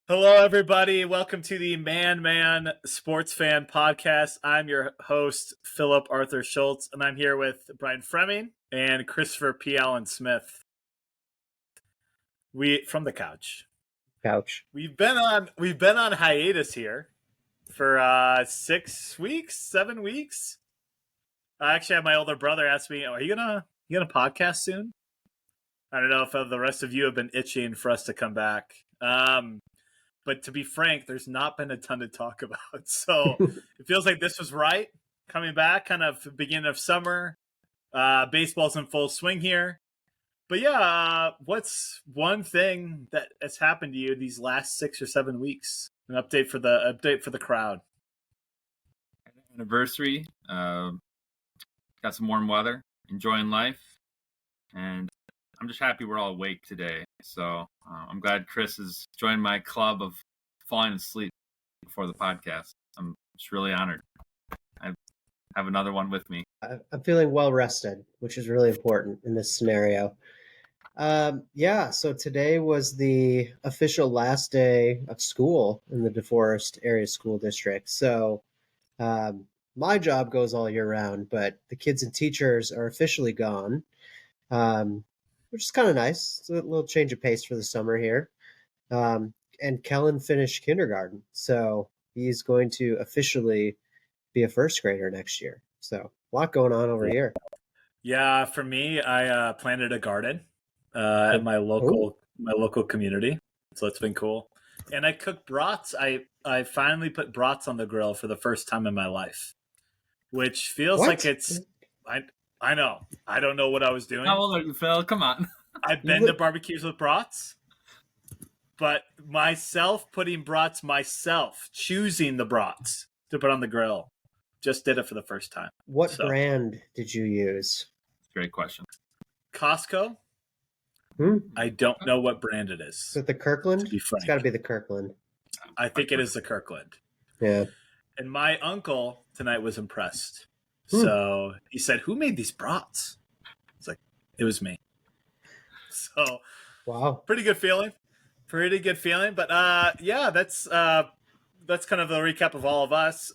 Hello, everybody. Welcome to the Man Sports Fan Podcast. I'm your host, Philip Arthur Schultz, and I'm here with Brian Fremming and Christopher P. Allen Smith. We from the couch. We've been on hiatus here for 6 weeks, 7 weeks. I actually had my older brother ask me, "Are you gonna podcast soon?" I don't know if the rest of you have been itching for us to come back. But to be frank, there's not been a ton to talk about. So it feels like this was right. Coming back, kind of beginning of summer. Baseball's in full swing here. But yeah, what's one thing that has happened to you these last 6 or 7 weeks? An update for the crowd. Anniversary. Got some warm weather. Enjoying life. And I'm just happy we're all awake today. So I'm glad Chris has joined my club of falling asleep before the podcast. I'm just really honored. I have another one with me. I'm feeling well rested, which is really important in this scenario. So today was the official last day of school in the DeForest Area School District. So my job goes all year round, but the kids and teachers are officially gone. Which is kind of nice. It's a little change of pace for the summer here. And Kellen finished kindergarten, so he's going to officially be a first grader next year. So a lot going on over here. Yeah, for me, I planted a garden at my local community, so it's been cool. And I cooked brats. I finally put brats on the grill for the first time in my life, which feels like it's. I know. I don't know what I was doing. How old are you, Phil? Come on. I've been to barbecues with brats, but putting brats myself, choosing the brats to put on the grill, just did it for the first time. What brand did you use? Great question. Costco. I don't know what brand it is. Is it the Kirkland? It's got to be the Kirkland. I think it is the Kirkland. Yeah. And my uncle tonight was impressed. So he said, "Who made these brats?" It's like, it was me. So, wow, pretty good feeling. But yeah, that's kind of the recap of all of us.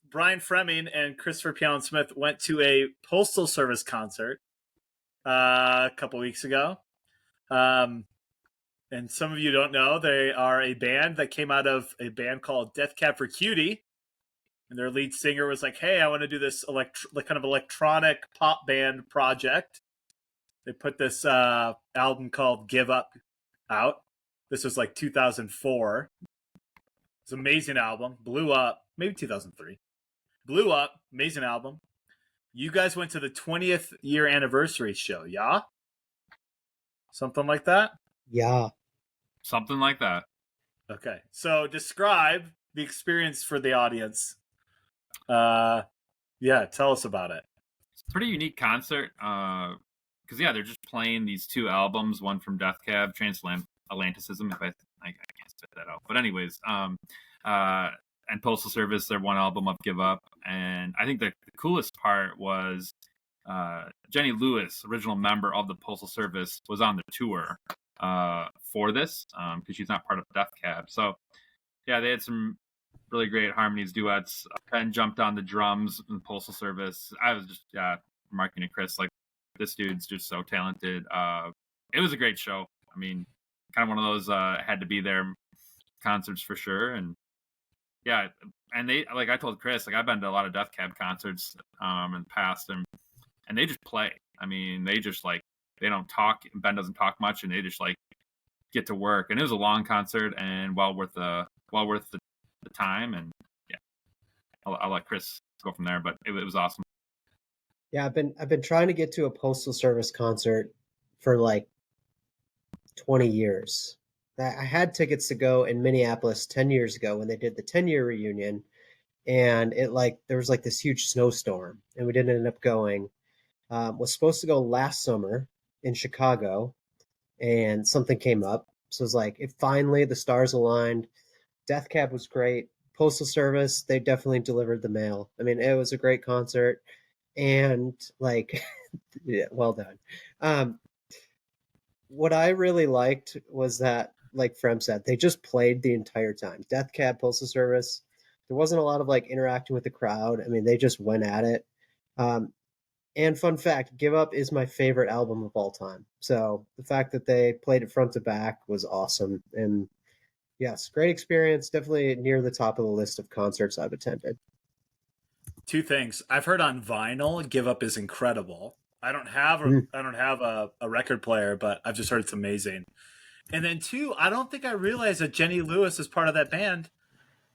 Brian Fremming and Christopher P. Allen Smith went to a Postal Service concert a couple weeks ago. And some of you don't know, they are a band that came out of a band called Death Cab for Cutie. And their lead singer was like, "Hey, I want to do this kind of electronic pop band project." They put this album called Give Up out. This was like 2004. It's an amazing album. Blew up. Maybe 2003. Blew up. Amazing album. You guys went to the 20th year anniversary show, yeah? Something like that? Yeah. Something like that. Okay. So describe the experience for the audience. Tell us about it. It's a pretty unique concert. Because they're just playing these two albums, one from Death Cab, Transatlanticism, if I can't spit that out. But anyways, and Postal Service, their one album of Give Up. And I think the coolest part was Jenny Lewis, original member of the Postal Service, was on the tour for this because she's not part of Death Cab. So yeah, they had some really great harmonies, duets. Ben jumped on the drums in the Postal Service. I was just remarking to Chris, like, this dude's just so talented. It was a great show. I mean, kind of one of those had to be there concerts for sure. And yeah, and they, like I told Chris, like, I've been to a lot of Death Cab concerts in the past, and they just play. I mean, they just, like, they don't talk. Ben doesn't talk much, and they just, like, get to work. And it was a long concert and well worth the time. And yeah, I'll let Chris go from there, but it was awesome. Yeah, I've been trying to get to a Postal Service concert for like 20 years. I had tickets to go in Minneapolis 10 years ago when they did the 10-year reunion, and there was like this huge snowstorm, and we didn't end up going. Was supposed to go last summer in Chicago, and something came up. So it was like, finally the stars aligned. Death Cab was great. Postal Service, they definitely delivered the mail. I mean, it was a great concert. And like, yeah, well done. What I really liked was that like Frem said, they just played the entire time. Death Cab, Postal Service. There wasn't a lot of like interacting with the crowd. I mean, they just went at it. And fun fact, Give Up is my favorite album of all time. So the fact that they played it front to back was awesome. And yes, great experience. Definitely near the top of the list of concerts I've attended. Two things. I've heard on vinyl, Give Up is incredible. I don't have a record player, but I've just heard it's amazing. And then two, I don't think I realized that Jenny Lewis is part of that band,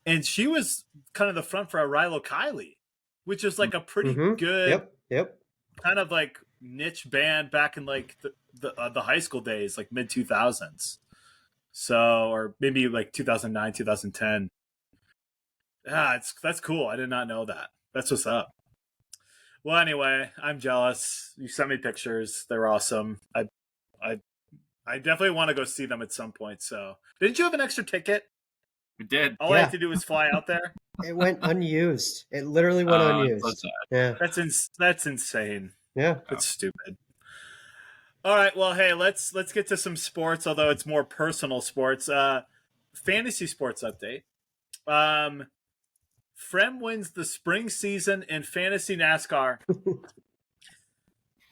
and she was kind of the front for Rilo Kiley, which is like a pretty good Yep. kind of like niche band back in like the high school days, like mid 2000s. So, or maybe like 2009, 2010. Yeah, that's cool. I did not know that. That's what's up. Well, anyway, I'm jealous. You sent me pictures. They're awesome. I definitely want to go see them at some point. So, didn't you have an extra ticket? We did. All I had to do was fly out there. It went unused. It literally went unused. Yeah, That's insane. yeah. That's stupid. All right. Well, hey, let's get to some sports. Although it's more personal sports. Fantasy sports update. Frem wins the spring season in fantasy NASCAR.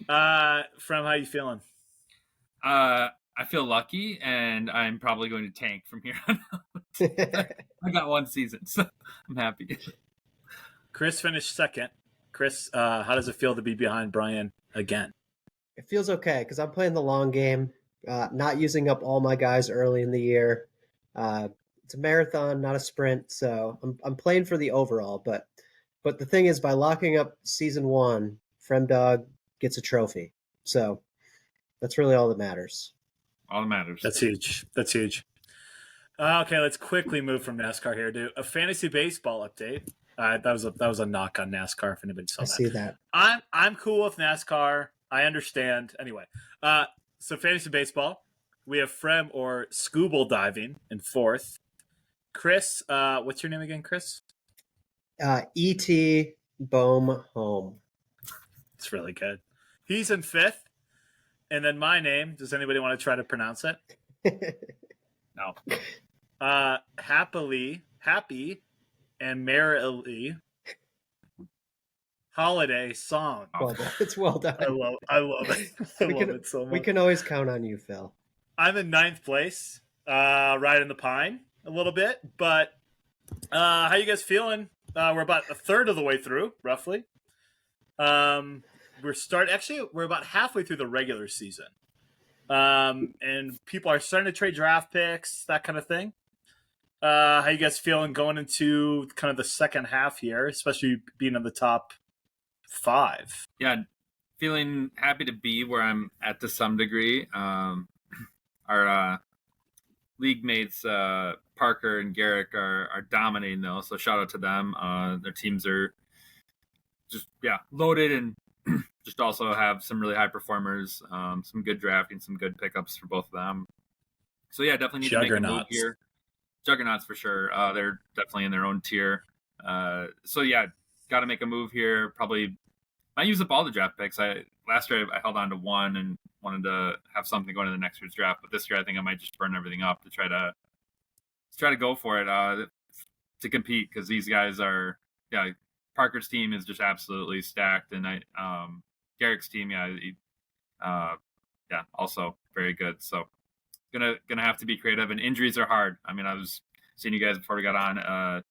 Frem, how you feeling? I feel lucky, and I'm probably going to tank from here on out. I got one season, so I'm happy. Chris finished second. Chris, how does it feel to be behind Brian again? It feels okay because I'm playing the long game, not using up all my guys early in the year. It's a marathon, not a sprint, so I'm playing for the overall. But the thing is, by locking up season one, Fremdog gets a trophy. So that's really all that matters. All that matters. That's huge. That's huge. Okay, let's quickly move from NASCAR here to a fantasy baseball update. That was a knock on NASCAR. If anybody saw I that, see that. I'm cool with NASCAR. I understand. Anyway, so fantasy baseball, we have Frem or Scooble diving in fourth. Chris, what's your name again, Chris? E.T. Bohm Home. It's really good. He's in fifth. And then my name, does anybody want to try to pronounce it? No. Happy, and merrily holiday song. Well done. It's well done. I love it. I love it so much. We can always count on you, Phil. I'm in ninth place, right in the pine a little bit. But how you guys feeling? We're about a third of the way through, roughly. We're about halfway through the regular season. And people are starting to trade draft picks, that kind of thing. How you guys feeling going into kind of the second half here, especially being in the top 5? Yeah, feeling happy to be where I'm at to some degree. Our league mates, Parker and Garrick, are dominating though, so shout out to them. Their teams are just loaded and just also have some really high performers, some good drafting, some good pickups for both of them. So yeah, definitely need to make a move here. Juggernauts for sure. They're definitely in their own tier. So yeah, got to make a move here. Probably I use up all the draft picks. Last year I held on to one and wanted to have something going to the next year's draft, but this year I think I might just burn everything up to try to go for it to compete, because these guys are Parker's team is just absolutely stacked, and Garrick's team also very good. So gonna have to be creative, and injuries are hard. I mean, I was seeing you guys before we got on.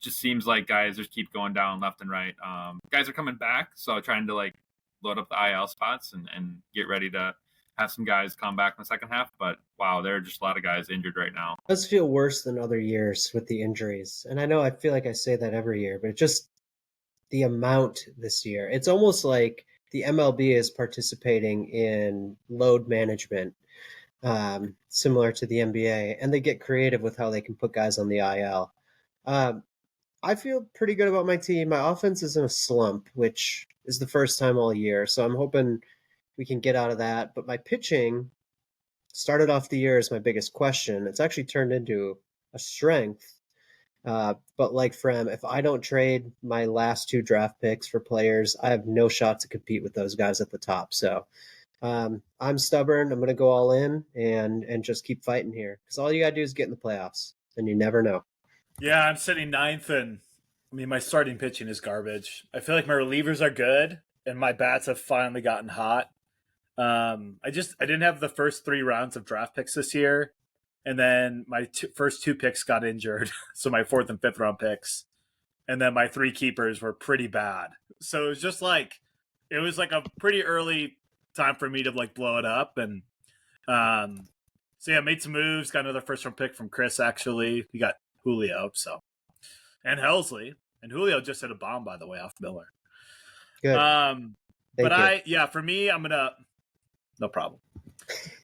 Just seems like guys just keep going down left and right. Guys are coming back, so trying to like load up the IL spots and get ready to have some guys come back in the second half. But wow, there are just a lot of guys injured right now. It does feel worse than other years with the injuries, and I know I feel like I say that every year, but just the amount this year. It's almost like the MLB is participating in load management, similar to the NBA, and they get creative with how they can put guys on the IL. I feel pretty good about my team. My offense is in a slump, which is the first time all year, so I'm hoping we can get out of that. But my pitching started off the year as my biggest question. It's actually turned into a strength. But like Frem, if I don't trade my last 2 draft picks for players, I have no shot to compete with those guys at the top. So I'm stubborn. I'm going to go all in and just keep fighting here because all you got to do is get in the playoffs, and you never know. Yeah, I'm sitting ninth, and I mean my starting pitching is garbage. I feel like my relievers are good, and my bats have finally gotten hot. I didn't have the first 3 rounds of draft picks this year, and then my first 2 picks got injured, so my 4th and 5th round picks, and then my 3 keepers were pretty bad. So it was just like it was like a pretty early time for me to like blow it up, and so yeah, made some moves. Got another first round pick from Chris. Actually, we got Julio, so and Helsley, and Julio just hit a bomb by the way off Miller. Good. But for me, I'm gonna no problem.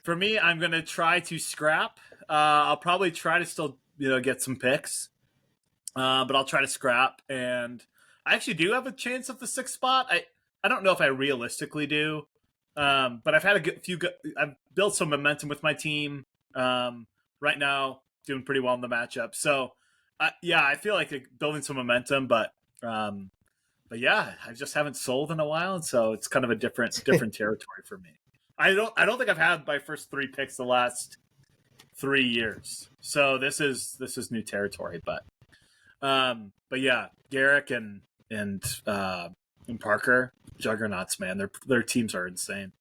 For me, I'm gonna try to scrap. I'll probably try to still get some picks, but I'll try to scrap. And I actually do have a chance of the 6th spot. I don't know if I realistically do, but I've had I've built some momentum with my team. Right now, doing pretty well in the matchup. So, I feel like building some momentum, but yeah, I just haven't sold in a while, and so it's kind of a different territory for me. I don't think I've had my first 3 picks the last 3 years, so this is new territory. But yeah, Garrick and Parker, juggernauts, man. Their teams are insane.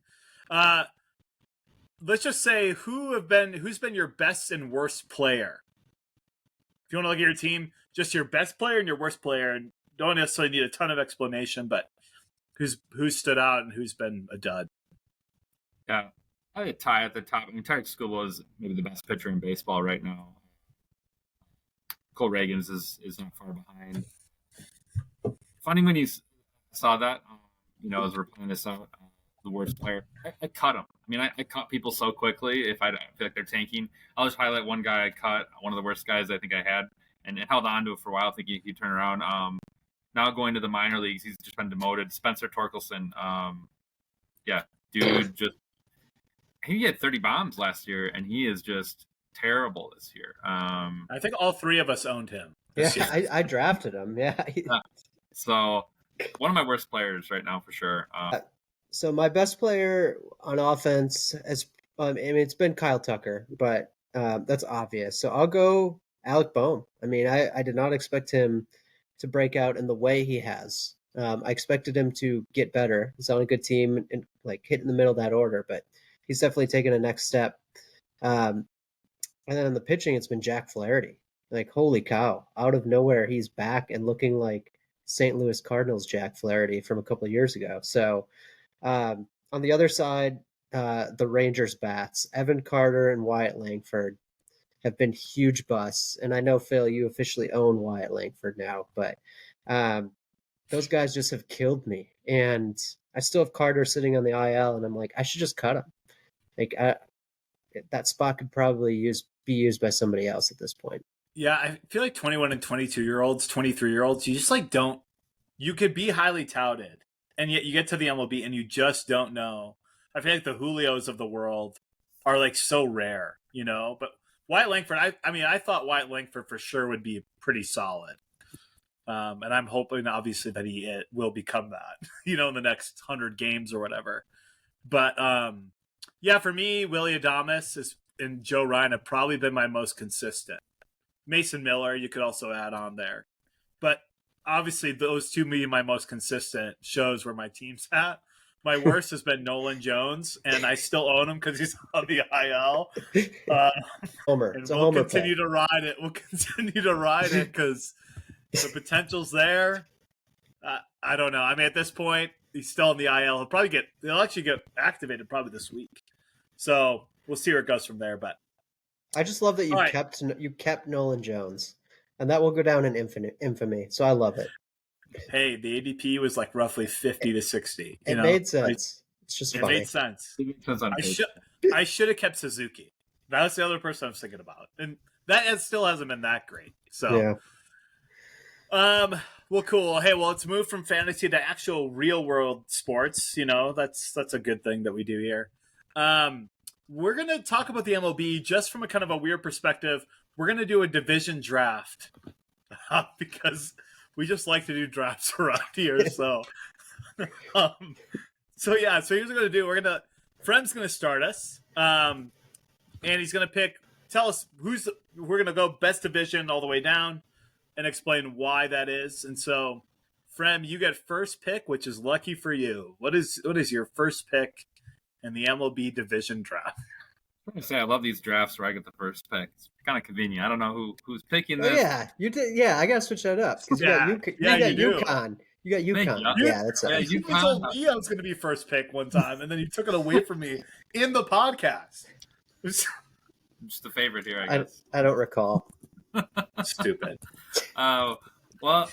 Let's just say who's been your best and worst player. If you want to look at your team, just your best player and your worst player, and don't necessarily need a ton of explanation, but who's stood out and who's been a dud. Yeah, I had Ty at the top. I mean, Ty Skubal is maybe the best pitcher in baseball right now. Cole Reagans is not far behind. Funny when you saw that, as we're playing this out, the worst player, I cut him. I mean, I cut people so quickly if I feel like they're tanking. I'll just highlight one guy I cut, one of the worst guys I think I had, and held on to it for a while, thinking he could turn around. Now going to the minor leagues, he's just been demoted. Spencer Torkelson. Dude, he had 30 bombs last year, and he is just terrible this year. I think all 3 of us owned him. Yeah, I drafted him. Yeah. So one of my worst players right now for sure. So my best player on offense it's been Kyle Tucker, but that's obvious. So I'll go Alec Bohm. I mean, I did not expect him to break out in the way he has. I expected him to get better. He's on a good team and like hit in the middle of that order, but he's definitely taken a next step. And then in the pitching, it's been Jack Flaherty. Like, holy cow, out of nowhere, he's back and looking like St. Louis Cardinals Jack Flaherty from a couple of years ago. So on the other side, the Rangers bats, Evan Carter and Wyatt Langford have been huge busts. And I know, Phil, you officially own Wyatt Langford now, but those guys just have killed me. And I still have Carter sitting on the IL, and I'm like, I should just cut him. Like, that spot could probably be used by somebody else at this point. Yeah, I feel like 21 and 22-year-olds, 23-year-olds, you just like don't – you could be highly touted, and yet you get to the MLB and you just don't know. I feel like the Julios of the world are like so rare, But Wyatt Langford, I thought Wyatt Langford for sure would be pretty solid. And I'm hoping, obviously, that he will become that, in the next 100 games or whatever. But, for me, Willy Adames and Joe Ryan have probably been my most consistent. Mason Miller, you could also add on there. But obviously, those 2 being my most consistent shows where my team's at. My worst has been Nolan Jones, and I still own him because he's on the IL. Homer. And it's a we'll homer continue to ride it. We'll continue to ride it because the potential's there. I don't know. I mean, at this point, he's still in the IL. He'll actually get activated probably this week. So we'll see where it goes from there. But I just love that you kept Nolan Jones, and that will go down in infamy. So I love it. Hey, the ADP was like roughly 50 to 60. It made sense. It's just funny. It made sense. I should have kept Suzuki. That was the other person I was thinking about, and that still hasn't been that great. So, yeah. Well, cool. Hey, let's move from fantasy to actual real world sports. That's a good thing that we do here. We're going to talk about the MLB just from a kind of a weird perspective. We're going to do a division draft because we just like to do drafts around here. So, so here's what we're going to do. We're going to Frem's going to start us, and he's going to tell us we're going to go best division all the way down and explain why that is. And so, Frem, you get first pick, which is lucky for you. What is your first pick in the MLB division draft? I'm gonna say I love these drafts where I get the first pick. It's kind of convenient. I don't know who's picking Oh, this. yeah, you did. Yeah, I gotta switch that up because you got you do. UConn. You got UConn. you. Yeah, that's Yeah, right. You told me I was going to be first pick one time, and then you took it away from me in the podcast. I'm just the favorite here, I guess. I don't recall. Stupid. Well,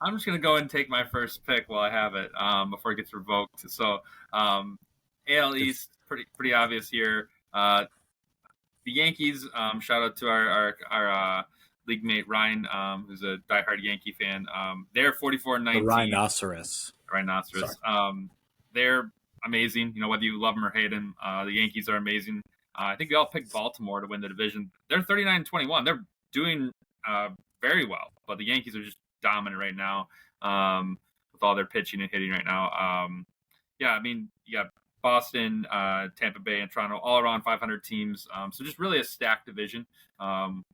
I'm just gonna go and take my first pick while I have it before it gets revoked. So, AL East, pretty obvious here. The Yankees. Shout out to our league mate Ryan, who's a diehard Yankee fan. They're 44-19. The rhinoceros. They're amazing. You know, whether you love them or hate them, the Yankees are amazing. I think they all picked Baltimore to win the division. They're 39-21. They're doing very well, but the Yankees are just dominant right now with all their pitching and hitting right now. Yeah, I mean, you got Boston, Tampa Bay, and Toronto, all around 500 teams. So just really a stacked division,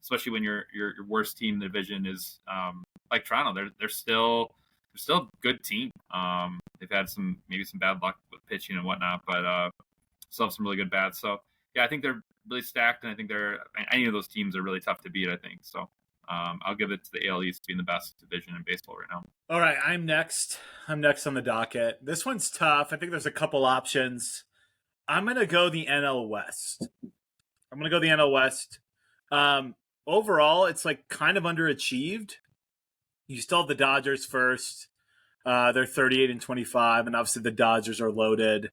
especially when your worst team in the division is like Toronto. They're still a good team. They've had maybe some bad luck with pitching and whatnot, but still have some really good bats. So yeah, I think they're really stacked, and I think any of those teams are really tough to beat. I think so. I'll give it to the AL East being the best division in baseball right now. All right, I'm next on the docket. This one's tough. I think there's a couple options. I'm going to go the NL West. Overall, it's like kind of underachieved. You still have the Dodgers first. They're 38-25, and obviously the Dodgers are loaded.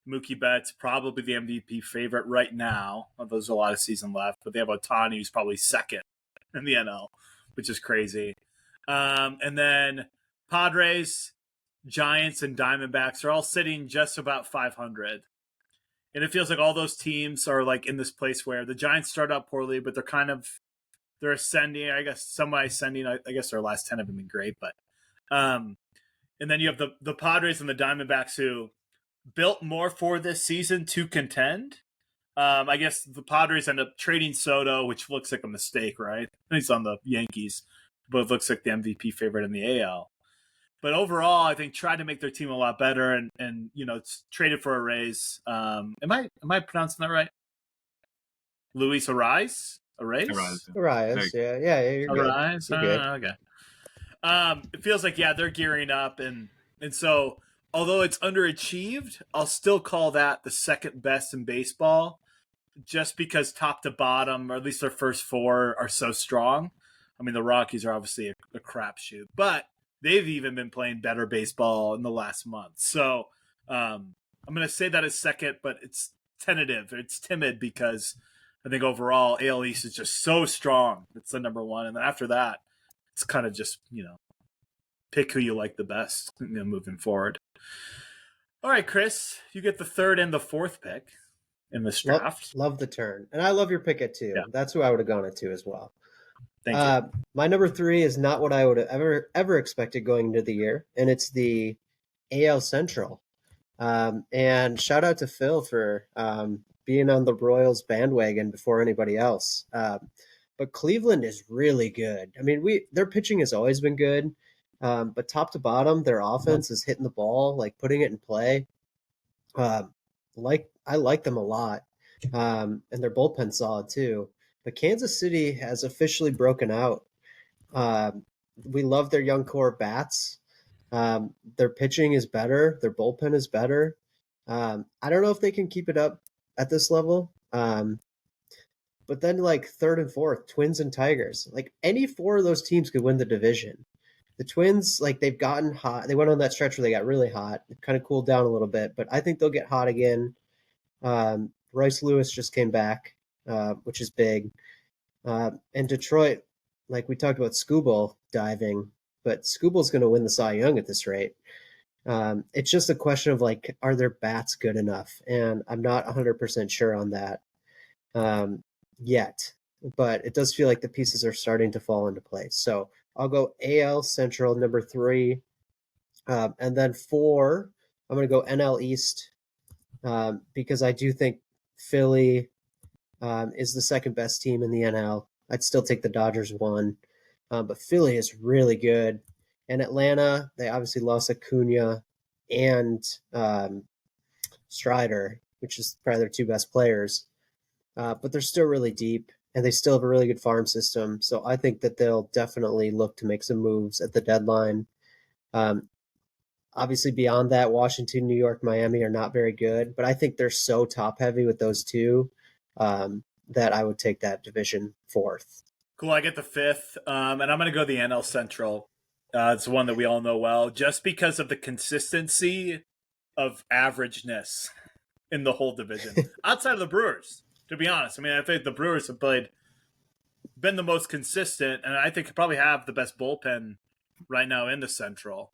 Mookie Betts probably the MVP favorite right now. There's a lot of season left, but they have Ohtani, who's probably second in the NL, which is crazy. And then Padres, Giants, and Diamondbacks are all sitting just about 500. And it feels like all those teams are like in this place where the Giants start out poorly, but they're ascending. I guess semi-ascending. I guess their last 10 haven't been great, but and then you have the Padres and the Diamondbacks who built more for this season to contend. I guess the Padres end up trading Soto, which looks like a mistake, right? He's on the Yankees, but it looks like the MVP favorite in the AL. But overall, I think tried to make their team a lot better, and it's traded for a raise. Am I pronouncing that right? Luis Arraez? Arraez, yeah, you're good. Arraez? You're good. Okay. It feels like they're gearing up, and so although it's underachieved, I'll still call that the second best in baseball, just because top to bottom, or at least their first four, are so strong. I mean, the Rockies are obviously a crapshoot, but they've even been playing better baseball in the last month. So I'm going to say that as second, but it's tentative. It's timid because I think overall AL East is just so strong. It's the number one. And then after that, it's kind of just, pick who you like the best moving forward. All right, Chris, you get the third and the fourth pick in this draft. Love the turn. And I love your pick at 2. Yeah. That's who I would have gone at 2 as well. Thank you. My number 3 is not what I would have ever expected going into the year, and it's the AL Central. And shout out to Phil for being on the Royals bandwagon before anybody else. But Cleveland is really good. I mean, their pitching has always been good, but top to bottom, their offense is hitting the ball, like putting it in play. I like them a lot, and their bullpen's solid too. But Kansas City has officially broken out. We love their young core bats. Their pitching is better. Their bullpen is better. I don't know if they can keep it up at this level. But then like third and fourth, Twins and Tigers. Like any 4 of those teams could win the division. The Twins, like they've gotten hot. They went on that stretch where they got really hot. It kind of cooled down a little bit, but I think they'll get hot again. Royce Lewis just came back, which is big. And Detroit, like we talked about Skubal diving, but Skubal's going to win the Cy Young at this rate. It's just a question of like, are their bats good enough? And I'm not 100% sure on that yet, but it does feel like the pieces are starting to fall into place. So I'll go AL Central number 3. And then 4, I'm going to go NL East. because I do think Philly is the second best team in the NL. I'd still take the Dodgers one, but Philly is really good. And Atlanta, they obviously lost Acuna and Strider, which is probably their two best players. But they're still really deep, and they still have a really good farm system. So I think that they'll definitely look to make some moves at the deadline. Obviously, beyond that, Washington, New York, Miami are not very good, but I think they're so top heavy with those two that I would take that division fourth. Cool. I get the fifth, and I'm going to go the NL Central. It's one that we all know well, just because of the consistency of averageness in the whole division. Outside of the Brewers, to be honest. I mean, I think the Brewers have been the most consistent, and I think probably have the best bullpen right now in the Central.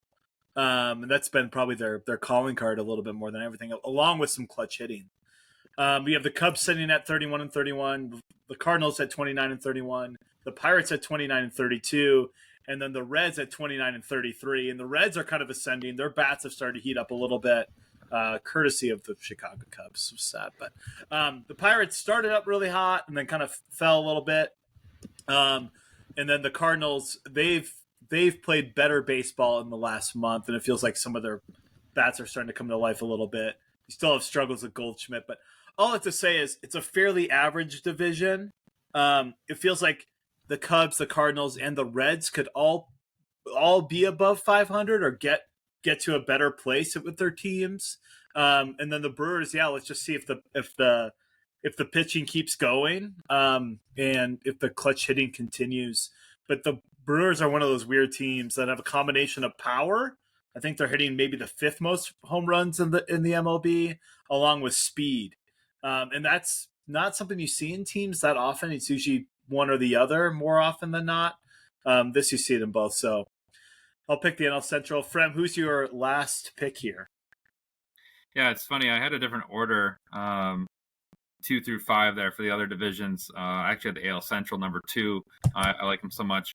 And that's been probably their calling card a little bit more than everything, along with some clutch hitting. We have the Cubs sitting at 31-31, the Cardinals at 29-31, the Pirates at 29-32, and then the Reds at 29-33. And the Reds are kind of ascending. Their bats have started to heat up a little bit, courtesy of the Chicago Cubs. So sad, but the Pirates started up really hot and then kind of fell a little bit. And then the Cardinals, they've played better baseball in the last month, and it feels like some of their bats are starting to come to life a little bit. You still have struggles with Goldschmidt, but all I have to say is it's a fairly average division. It feels like the Cubs, the Cardinals, and the Reds could all be above 500 or get to a better place with their teams. And then the Brewers, let's just see if the pitching keeps going, and if the clutch hitting continues. But the Brewers are one of those weird teams that have a combination of power. I think they're hitting maybe the fifth most home runs in the MLB, along with speed. And that's not something you see in teams that often. It's usually one or the other more often than not. This you see it in both. So I'll pick the NL Central. Frem, who's your last pick here? Yeah, it's funny. I had a different order, 2 through 5 there for the other divisions. I actually had the AL Central number 2. I like them so much.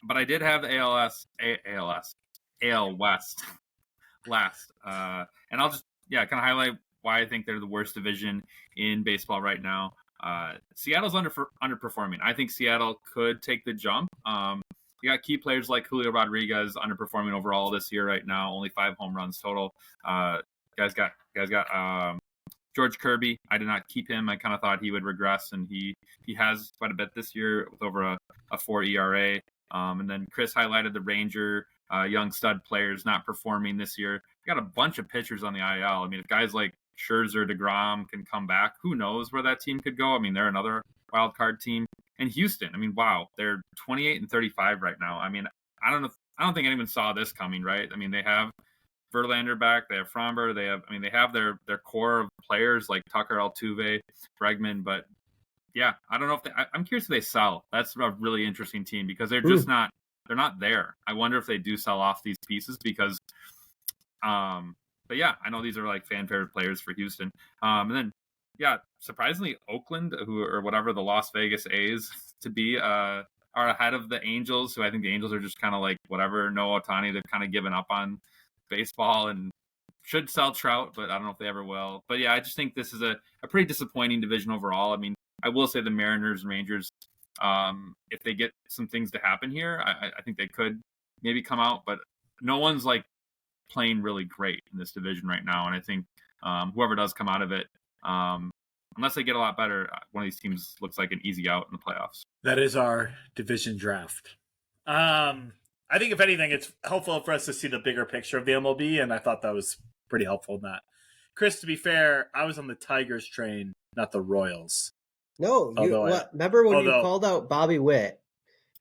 But I did have the AL West last. And I'll just, kind of highlight why I think they're the worst division in baseball right now. Seattle's underperforming. I think Seattle could take the jump. You got key players like Julio Rodriguez underperforming overall this year right now, only 5 home runs total. Guys got George Kirby. I did not keep him. I kind of thought he would regress, and he has quite a bit this year with over a 4 ERA. And then Chris highlighted the Ranger young stud players not performing this year. You got a bunch of pitchers on the IL. I mean, if guys like Scherzer, DeGrom can come back, who knows where that team could go? I mean, they're another wild card team. And Houston, I mean, wow, they're 28-35 right now. I mean, I don't think anyone saw this coming, right? I mean, they have Verlander back, they have Framber, they have their core of players like Tucker, Altuve, Bregman, but yeah, I don't know if I'm curious if they sell. That's a really interesting team because they're just not there. I wonder if they do sell off these pieces because, but yeah, I know these are like fan favorite players for Houston. And then, surprisingly, Oakland, or whatever the Las Vegas A's to be, are ahead of the Angels, who I think the Angels are just kind of like whatever. No Ohtani, they've kind of given up on baseball and should sell Trout, but I don't know if they ever will. But yeah, I just think this is a pretty disappointing division overall. I mean, I will say the Mariners and Rangers, if they get some things to happen here, I think they could maybe come out, but no one's like playing really great in this division right now. And I think whoever does come out of it, unless they get a lot better, one of these teams looks like an easy out in the playoffs. That is our division draft. I think if anything, it's helpful for us to see the bigger picture of the MLB, and I thought that was pretty helpful in that. Chris, to be fair, I was on the Tigers train, not the Royals. No, remember when you called out Bobby Witt?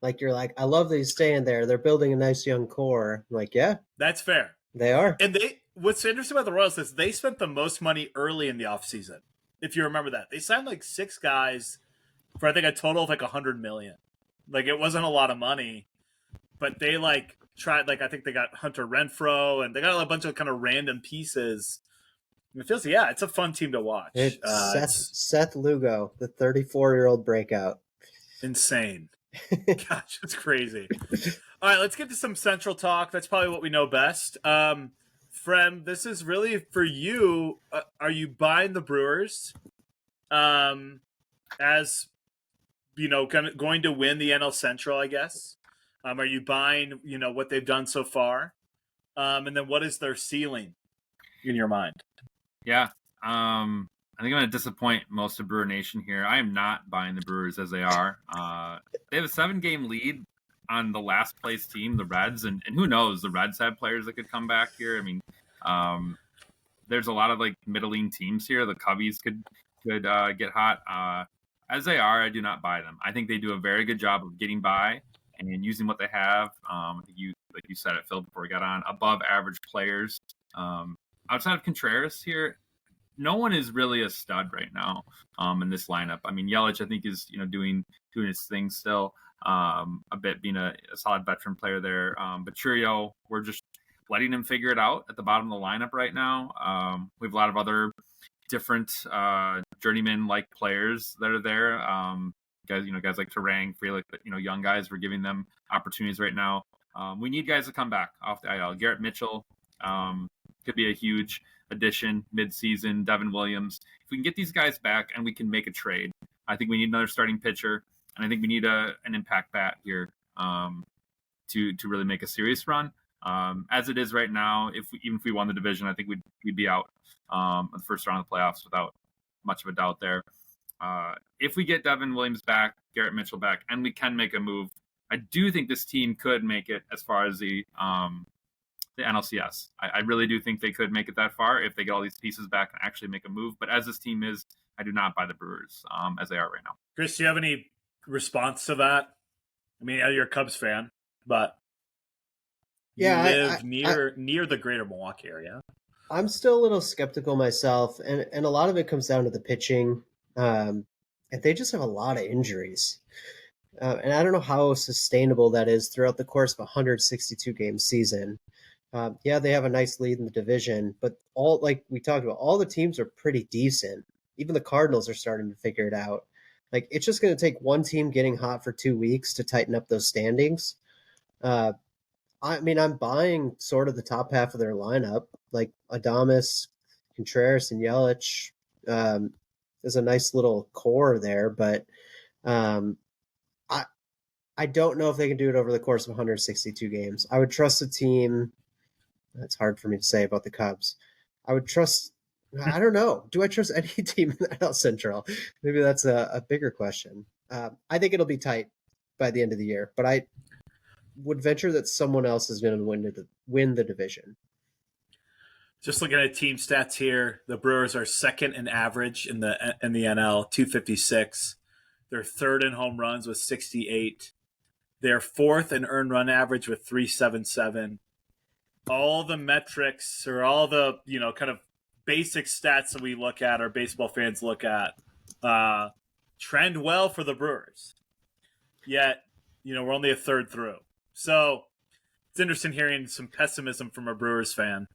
Like, you're like, I love that he's staying there. They're building a nice young core. I'm like, yeah. That's fair. They are. And what's interesting about the Royals is they spent the most money early in the offseason, if you remember that. They signed like 6 guys for, I think, a total of like $100 million. Like, it wasn't a lot of money, but they tried, I think they got Hunter Renfroe, and they got a bunch of kind of random pieces. It feels, it's a fun team to watch. It's Seth Lugo, the 34-year-old breakout. Insane. Gosh, that's crazy. All right, let's get to some Central talk. That's probably what we know best. Frem, this is really for you. Are you buying the Brewers as going to win the NL Central? I guess. Are you buying what they've done so far, and then what is their ceiling in your mind? Yeah. I think I'm going to disappoint most of Brewer Nation here. I am not buying the Brewers as they are. They have a 7-game lead on the last place team, the Reds, and who knows? The Reds have players that could come back here. I mean, there's a lot of like middling teams here. The Cubbies could get hot. As they are, I do not buy them. I think they do a very good job of getting by and using what they have. Like you said it, Phil, before we got on, above average players. Outside of Contreras here, no one is really a stud right now in this lineup. I mean, Yelich, I think, is doing his thing still a bit, being a solid veteran player there. But Churio, we're just letting him figure it out at the bottom of the lineup right now. We have a lot of other different journeyman-like players that are there. Guys like Terang, Frelick, young guys. We're giving them opportunities right now. We need guys to come back off the IL. Garrett Mitchell could be a huge addition mid-season. Devin Williams. If we can get these guys back and we can make a trade, I think we need another starting pitcher, and I think we need an impact bat here to really make a serious run. As it is right now, even if we won the division, I think we'd be out in the first round of the playoffs without much of a doubt there. If we get Devin Williams back, Garrett Mitchell back, and we can make a move, I do think this team could make it as far as the NLCS. I really do think they could make it that far if they get all these pieces back and actually make a move. But as this team is, I do not buy the Brewers as they are right now. Chris, do you have any response to that? I mean, you're a Cubs fan, but you live near the greater Milwaukee area. I'm still a little skeptical myself, and a lot of it comes down to the pitching. And they just have a lot of injuries. And I don't know how sustainable that is throughout the course of a 162-game season. They have a nice lead in the division, but like we talked about, all the teams are pretty decent. Even the Cardinals are starting to figure it out. Like, it's just going to take one team getting hot for 2 weeks to tighten up those standings. I mean, I'm buying sort of the top half of their lineup, like Adames, Contreras, and Yelich. There's a nice little core there, but I don't know if they can do it over the course of 162 games. I would trust a team. That's hard for me to say about the Cubs. I would trust. I don't know. Do I trust any team in the NL Central? Maybe that's a bigger question. I think it'll be tight by the end of the year, but I would venture that someone else is going to win the division. Just looking at team stats here, the Brewers are second in average in the NL, 256. They're third in home runs with 68. They're fourth in earned run average with 377. All the metrics, or all the kind of basic stats that we look at, or baseball fans look at, trend well for the Brewers. Yet, we're only a third through. So it's interesting hearing some pessimism from a Brewers fan.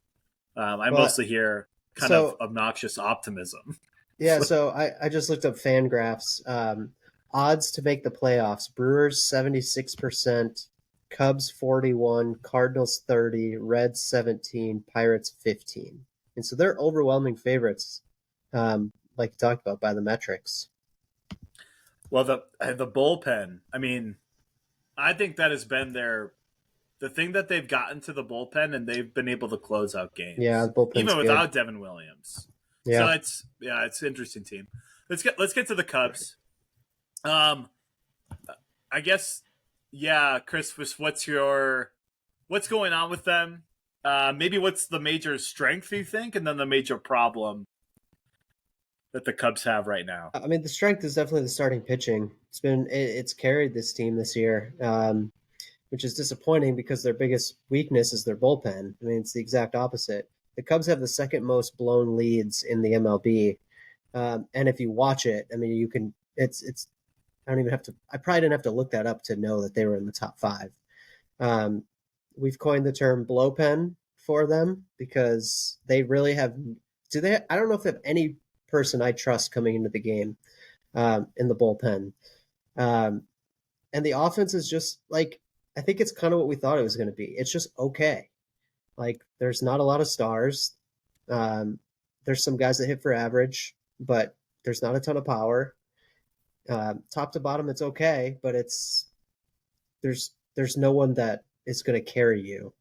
I mostly hear kind of obnoxious optimism. Yeah, so I just looked up FanGraphs. Odds to make the playoffs: Brewers 76%, Cubs 41, Cardinals 30, Reds 17, Pirates 15. And so they're overwhelming favorites, like you talked about, by the metrics. Well, the bullpen, I mean, I think that has been the thing that they've gotten to the bullpen, and they've been able to close out games. Yeah, the bullpen's even without good. Devin Williams. Yeah. So it's an interesting team. Let's get to the Cubs. I guess, Chris, what's going on with them? Maybe what's the major strength you think, and then the major problem that the Cubs have right now? I mean, the strength is definitely the starting pitching. It's carried this team this year, which is disappointing because their biggest weakness is their bullpen. I mean, it's the exact opposite. The Cubs have the second most blown leads in the MLB. And if you watch it, I mean, I probably didn't have to look that up to know that they were in the top 5. We've coined the term blowpen for them because they really have, I don't know if they have any person I trust coming into the game in the bullpen. And the offense is just like, I think it's kind of what we thought it was going to be. It's just okay. Like, there's not a lot of stars. There's some guys that hit for average, but there's not a ton of power. Top to bottom, it's okay, but there's no one that is going to carry you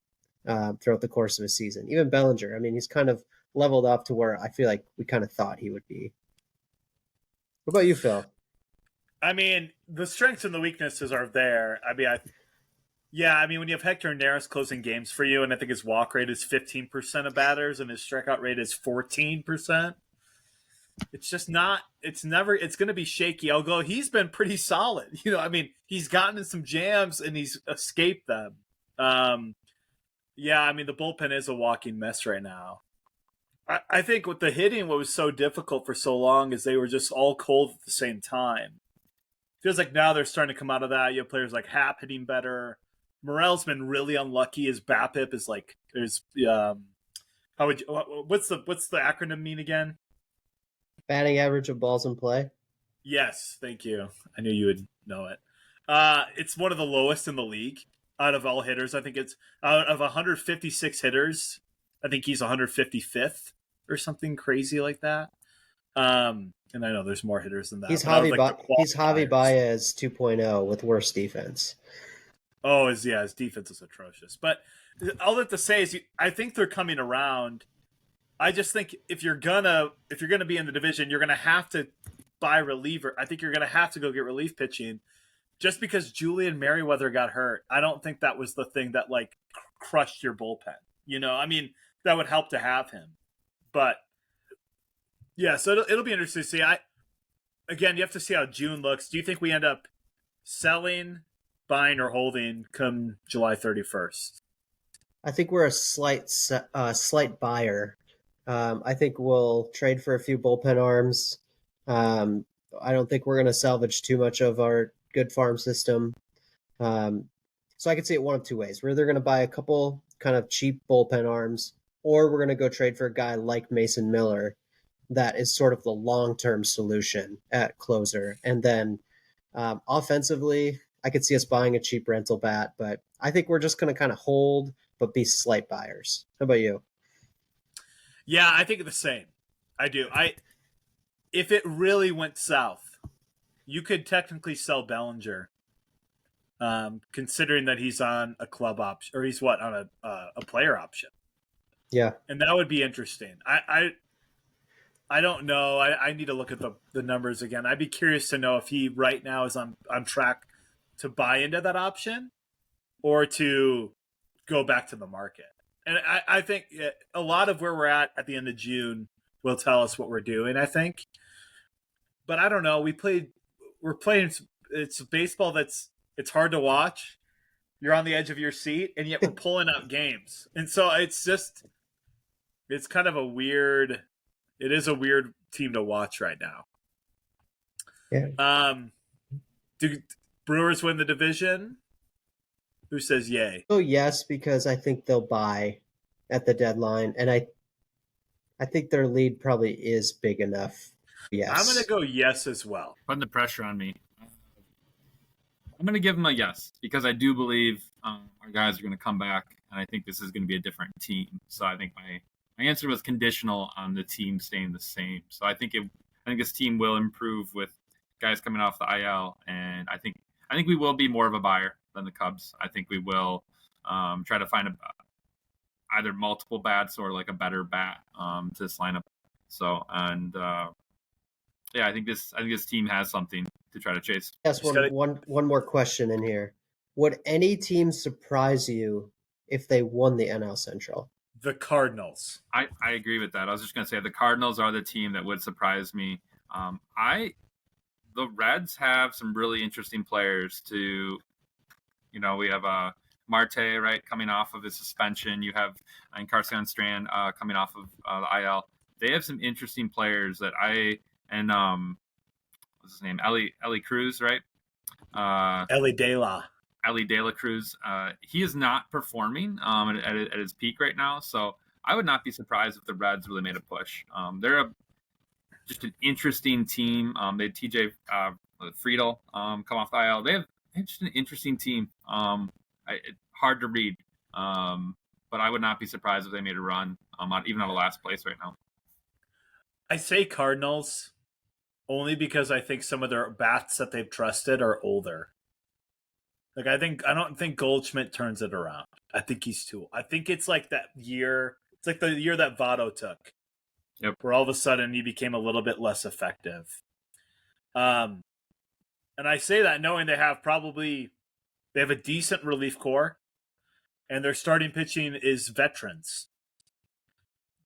throughout the course of a season. Even Bellinger, I mean, he's kind of leveled up to where I feel like we kind of thought he would be. What about you, Phil? I mean, the strengths and the weaknesses are there. I mean, when you have Hector Neris closing games for you, and I think his walk rate is 15% of batters, and his strikeout rate is 14%. It's just not. It's never. It's going to be shaky. Although he's been pretty solid. I mean, he's gotten in some jams and he's escaped them. Yeah, I mean, the bullpen is a walking mess right now. I think with the hitting, what was so difficult for so long is they were just all cold at the same time. Feels like now they're starting to come out of that. You have players like Happ hitting better. Morel's been really unlucky. His BABIP is like what's the acronym mean again? Batting average of balls in play. Yes, thank you. I knew you would know it. It's one of the lowest in the league out of all hitters. I think it's out of 156 hitters. I think he's 155th or something crazy like that. And I know there's more hitters than that. He's Javi Baez 2.0 with worse defense. Oh, his defense is atrocious. But all that to say is, I think they're coming around. I just think if you're gonna be in the division, you're gonna have to buy reliever. I think you're gonna have to go get relief pitching. Just because Julian Merriweather got hurt, I don't think that was the thing that like crushed your bullpen. I mean, that would help to have him. But yeah, so it'll be interesting to see. You have to see how June looks. Do you think we end up selling, buying, or holding come July 31st? I think we're a slight buyer. I think we'll trade for a few bullpen arms. I don't think we're going to salvage too much of our good farm system. So I could see it one of two ways. We're either going to buy a couple kind of cheap bullpen arms, or we're going to go trade for a guy like Mason Miller that is sort of the long-term solution at closer. And then offensively, I could see us buying a cheap rental bat, but I think we're just going to kind of hold, but be slight buyers. How about you? Yeah, I think the same. I do. If it really went south, you could technically sell Bellinger, considering that he's on a club option, or he's on a player option. Yeah, and that would be interesting. I don't know. I need to look at the numbers again. I'd be curious to know if he right now is on track to buy into that option or to go back to the market. And I think a lot of where we're at the end of June will tell us what we're doing, I think. But I don't know. We're playing, it's baseball it's hard to watch. You're on the edge of your seat, and yet we're pulling out games. And so it's kind of it is a weird team to watch right now. Yeah. Do Brewers win the division? Who says yay? Oh, yes, because I think they'll buy at the deadline, and I think their lead probably is big enough. Yes. I'm going to go yes as well. Putting the pressure on me. I'm going to give them a yes because I do believe our guys are going to come back, and I think this is going to be a different team. So I think my answer was conditional on the team staying the same. So I think this team will improve with guys coming off the IL, and I think we will be more of a buyer than the Cubs. I think we will try to find either multiple bats or like a better bat to this lineup. So I think this team has something to try to chase. Yes, one more question in here. Would any team surprise you if they won the NL Central? The Cardinals. I agree with that. I was just going to say the Cardinals are the team that would surprise me. The Reds have some really interesting players to, we have Marte, right, coming off of his suspension. You have Carson Strand coming off of the IL. They have some interesting players that what's his name? Ellie Cruz, right? Ellie De La Cruz. He is not performing at his peak right now, so I would not be surprised if the Reds really made a push. They're just an interesting team. They had TJ Friedel come off the IL. They have just an interesting team. Hard to read, but I would not be surprised if they made a run, even out of last place right now. I say Cardinals only because I think some of their bats that they've trusted are older. Like I don't think Goldschmidt turns it around. I think he's too. I think it's like that year. It's like the year that Votto took. Yep. Where all of a sudden he became a little bit less effective. And I say that knowing they have a decent relief core, and their starting pitching is veterans.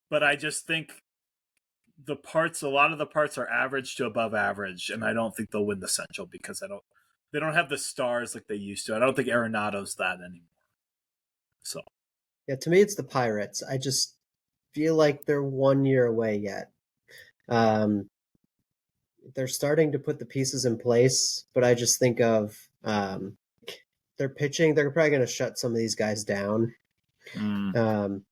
But I just think a lot of the parts are average to above average, and I don't think they'll win the Central because they don't have the stars like they used to. I don't think Arenado's that anymore. So Yeah, to me, it's the Pirates. I just feel like they're 1 year away yet. They're starting to put the pieces in place, but I just think of their pitching. They're probably going to shut some of these guys down. And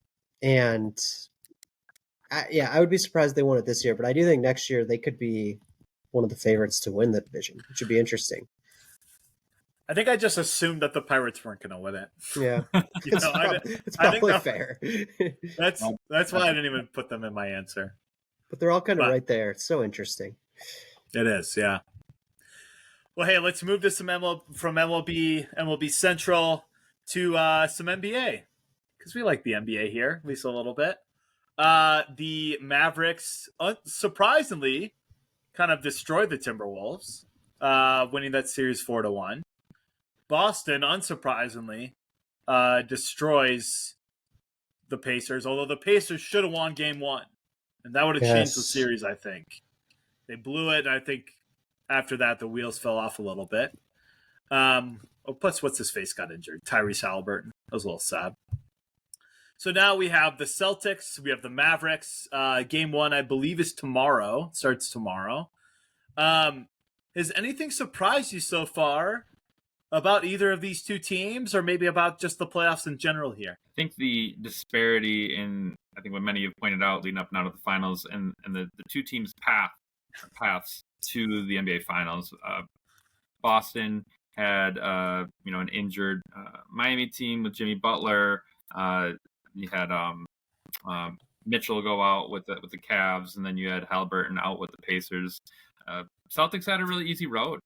I would be surprised if they won it this year, but I do think next year they could be one of the favorites to win the division. It should be interesting. I think I just assumed that the Pirates weren't going to win it. Yeah, it's I think probably fair. That's why I didn't even put them in my answer. But they're all kind of right there. It's so interesting. It is, yeah. Well, hey, let's move to some from MLB Central to some NBA because we like the NBA here, at least a little bit. The Mavericks, surprisingly, kind of destroyed the Timberwolves, winning that series 4-1. Boston, unsurprisingly, destroys the Pacers, although the Pacers should have won Game 1, and that would have changed the series, I think. They blew it, and I think after that, the wheels fell off a little bit. Plus, what's-his-face got injured? Tyrese Halliburton. That was a little sad. So now we have the Celtics. We have the Mavericks. Game 1, I believe, is tomorrow. Starts tomorrow. Has anything surprised you so far about either of these two teams, or maybe about just the playoffs in general here? I think the disparity in, I think what many have pointed out leading up and out of the finals, and the two teams' paths to the NBA Finals. Boston had an injured Miami team with Jimmy Butler. You had Mitchell go out with the Cavs, and then you had Halliburton out with the Pacers. Celtics had a really easy road,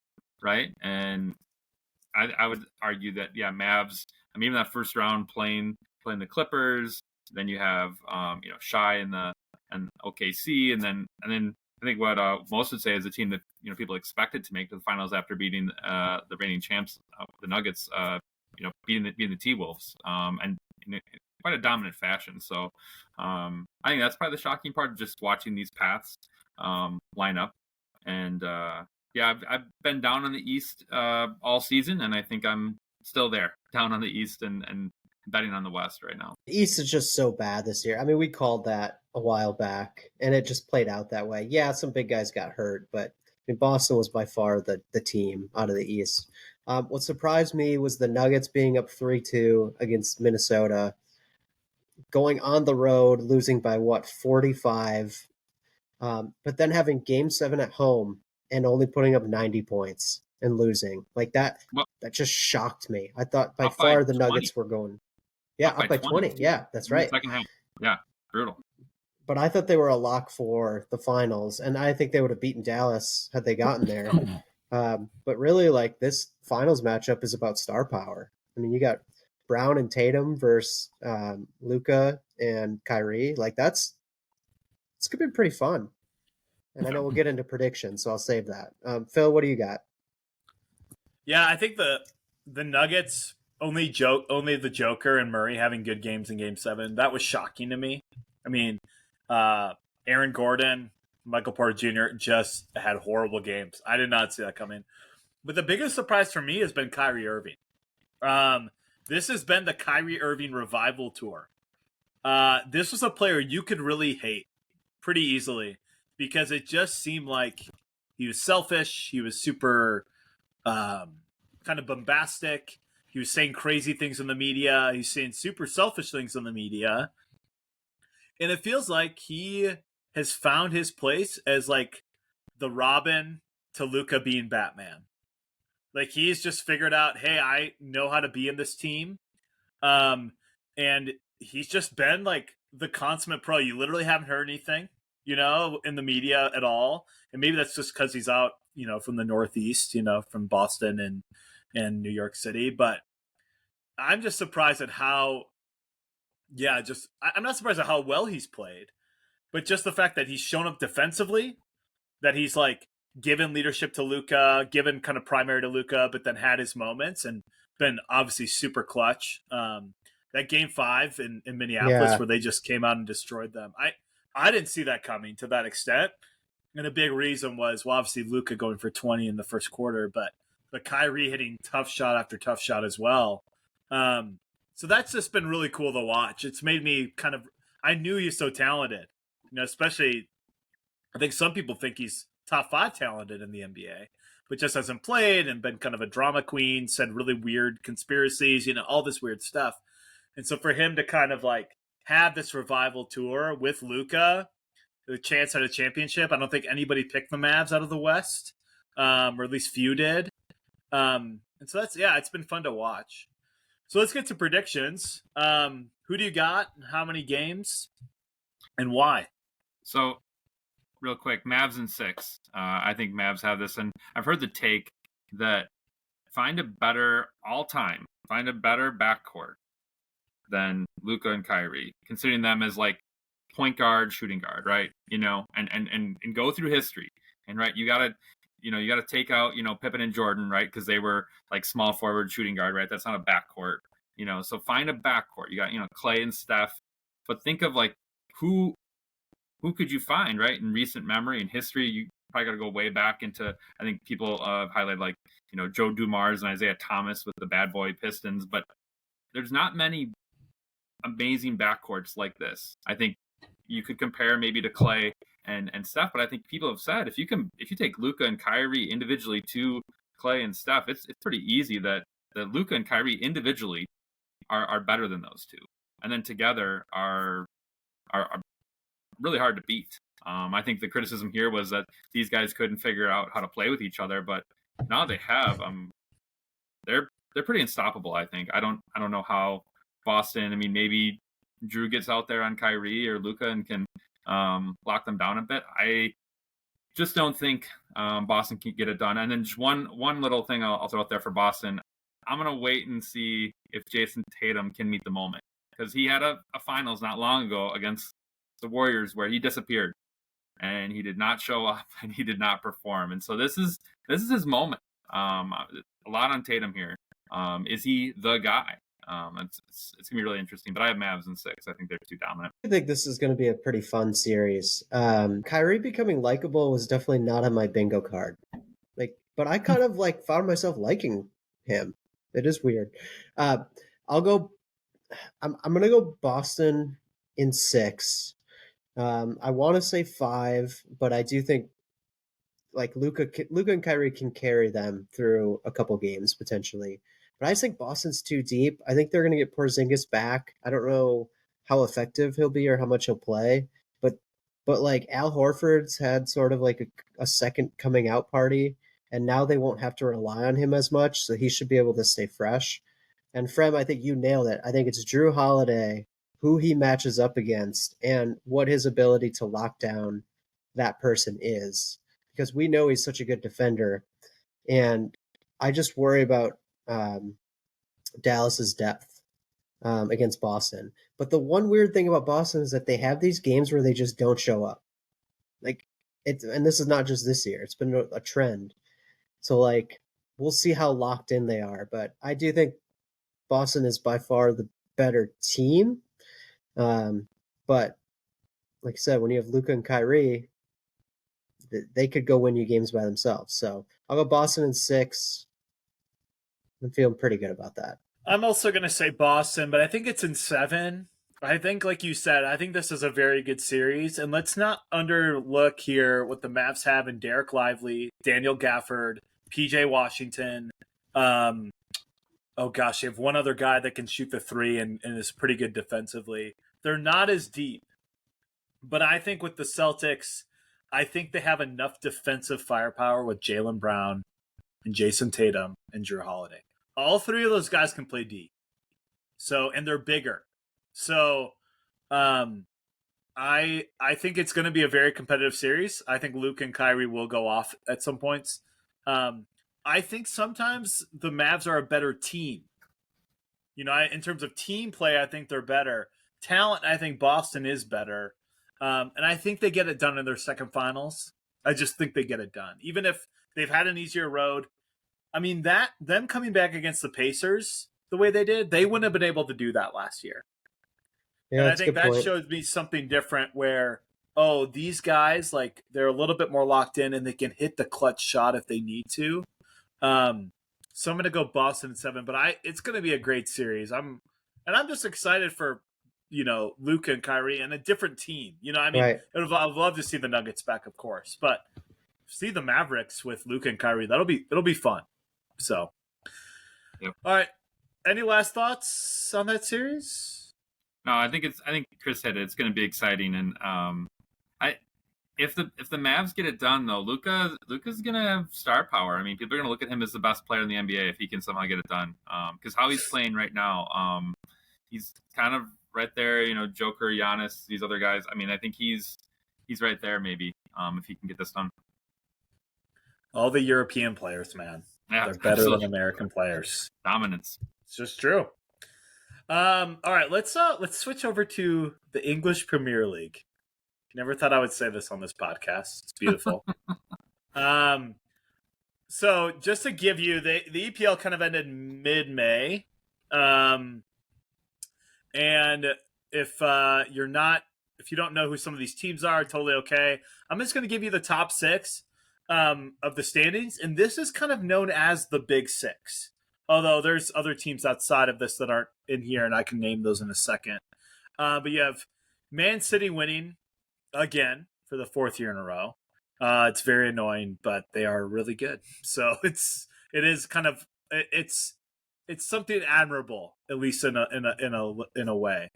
right? And I would argue that Mavs. I mean, even that first round playing the Clippers. Then you have Shai and OKC, and then I think what most would say is a team that people expected to make to the finals after beating the reigning champs, the Nuggets. Beating the T-Wolves, and in quite a dominant fashion. So I think that's probably the shocking part of just watching these paths line up. And I've been down on the East all season, and I think I'm still there, down on the East and betting on the West right now. The East is just so bad this year. I mean, we called that a while back, and it just played out that way. Yeah, some big guys got hurt, but Boston was by far the team out of the East. What surprised me was the Nuggets being up 3-2 against Minnesota, going on the road, losing by 45, but then having Game 7 at home and only putting up 90 points and losing. Like that just shocked me. I thought by far the Nuggets were going. Yeah, up by 20. Yeah, that's right. Second half. Yeah, brutal. But I thought they were a lock for the finals, and I think they would have beaten Dallas had they gotten there. But really, like, this finals matchup is about star power. I mean, you got Brown and Tatum versus Luka and Kyrie. Like, it's going to be pretty fun. And I know we'll get into predictions, so I'll save that. Phil, what do you got? Yeah, I think the Nuggets, only the Joker and Murray having good games in Game 7, that was shocking to me. I mean, Aaron Gordon, Michael Porter Jr. just had horrible games. I did not see that coming. But the biggest surprise for me has been Kyrie Irving. This has been the Kyrie Irving revival tour. This was a player you could really hate pretty easily because it just seemed like he was selfish. He was super kind of bombastic. He was saying crazy things in the media. He's saying super selfish things in the media. And it feels like he has found his place as like the Robin to Luka being Batman. Like he's just figured out, hey, I know how to be in this team. And he's just been like the consummate pro. You literally haven't heard anything, in the media at all. And maybe that's just because he's out, from the Northeast, from Boston and New York City. But I'm just surprised at how, I'm not surprised at how well he's played, but just the fact that he's shown up defensively, that he's like given leadership to Luka, given kind of primary to Luka, but then had his moments and been obviously super clutch. That game 5 in Minneapolis where they just came out and destroyed them. I didn't see that coming to that extent. And a big reason was, well, obviously Luka going for 20 in the first quarter, but Kyrie hitting tough shot after tough shot as well. So that's just been really cool to watch. It's made me I knew he's so talented, especially I think some people think he's top 5 talented in the NBA, but just hasn't played and been kind of a drama queen, said really weird conspiracies, all this weird stuff. And so for him to kind of like have this revival tour with Luka, the chance at a championship, I don't think anybody picked the Mavs out of the West, or at least few did. And so it's been fun to watch. So let's get to predictions. Who do you got? How many games? And why? So real quick, Mavs in 6. I think Mavs have this. And I've heard the take that find a better backcourt than Luka and Kyrie, considering them as like point guard, shooting guard, right? And go through history. And right, you gotta take out, Pippen and Jordan, right? Because they were like small forward shooting guard, right? That's not a backcourt, so find a backcourt. You got, Clay and Steph, but think of like who could you find, right? In recent memory and history, you probably got to go way back into, I think people highlight like, Joe Dumars and Isaiah Thomas with the bad boy Pistons, but there's not many amazing backcourts like this. I think you could compare maybe to Clay and Steph, but I think people have said if you take Luka and Kyrie individually to Clay and Steph, it's pretty easy that Luka and Kyrie individually are better than those two, and then together are really hard to beat. I think the criticism here was that these guys couldn't figure out how to play with each other, but now they have. They're pretty unstoppable. I think. I don't know how Boston. I mean, maybe Drew gets out there on Kyrie or Luka and can lock them down a bit. I just don't think Boston can get it done. And then just one little thing I'll throw out there for Boston. I'm gonna wait and see if Jason Tatum can meet the moment, because he had a finals not long ago against the Warriors where he disappeared and he did not show up and he did not perform. And so this is his moment. A lot on Tatum here. Is he the guy? It's gonna be really interesting. But I have Mavs in 6. I think they're too dominant. I think this is going to be a pretty fun series. Kyrie becoming likable was definitely not on my bingo card. But I kind of found myself liking him. It is weird. I'll go. I'm going to go Boston in 6. I want to say 5, but I do think Luka and Kyrie can carry them through a couple games potentially. But I just think Boston's too deep. I think they're going to get Porzingis back. I don't know how effective he'll be or how much he'll play, but Al Horford's had sort of a second coming out party, and now they won't have to rely on him as much, so he should be able to stay fresh. And Frem, I think you nailed it. I think it's Drew Holiday, who he matches up against, and what his ability to lock down that person is, because we know he's such a good defender, and I just worry about Dallas's depth against Boston. But the one weird thing about Boston is that they have these games where they just don't show up. And this is not just this year. It's been a trend. So we'll see how locked in they are. But I do think Boston is by far the better team. But like I said, when you have Luka and Kyrie, they could go win you games by themselves. So I'll go Boston in 6. I'm feeling pretty good about that. I'm also going to say Boston, but I think it's in 7. I think, like you said, I think this is a very good series. And let's not underlook here what the Mavs have in Derek Lively, Daniel Gafford, PJ Washington. They have one other guy that can shoot the 3 and is pretty good defensively. They're not as deep. But I think with the Celtics, I think they have enough defensive firepower with Jaylen Brown and Jason Tatum and Drew Holiday. All 3 of those guys can play D. And they're bigger. So, I think it's going to be a very competitive series. I think Luke and Kyrie will go off at some points. I think sometimes the Mavs are a better team. In terms of team play, I think they're better. Talent, I think Boston is better. And I think they get it done in their second finals. I just think they get it done. Even if they've had an easier road. I mean, them coming back against the Pacers the way they did, they wouldn't have been able to do that last year. Yeah, And I that's a think good that point. shows me something different where, these guys, like, they're a little bit more locked in and they can hit the clutch shot if they need to. So I'm going to go Boston in 7, but it's going to be a great series. I'm just excited for, Luke and Kyrie and a different team. I mean, Right. I'd love to see the Nuggets back, of course, but see the Mavericks with Luke and Kyrie. It'll be fun. So, Yep. All right. Any last thoughts on that series? No, I think Chris said it. It's going to be exciting, and if the Mavs get it done though, Luka's going to have star power. I mean, people are going to look at him as the best player in the NBA if he can somehow get it done. Because how he's playing right now, he's kind of right there. Joker, Giannis, these other guys. I mean, I think he's right there maybe if he can get this done. All the European players, man. Yeah, They're better absolutely. than American players. Dominance. It's just true. All right, let's switch over to the English Premier League. Never thought I would say this on this podcast. It's beautiful. So just to give you the EPL kind of ended mid-May, and if you don't know who some of these teams are, totally okay. I'm just going to give you the top 6 of the standings, and this is kind of known as the Big Six. Although there's other teams outside of this that aren't in here, and I can name those in a second. But you have Man City winning again for the 4th year in a row. It's very annoying, but they are really good. So it is kind of it's something admirable, at least in a way.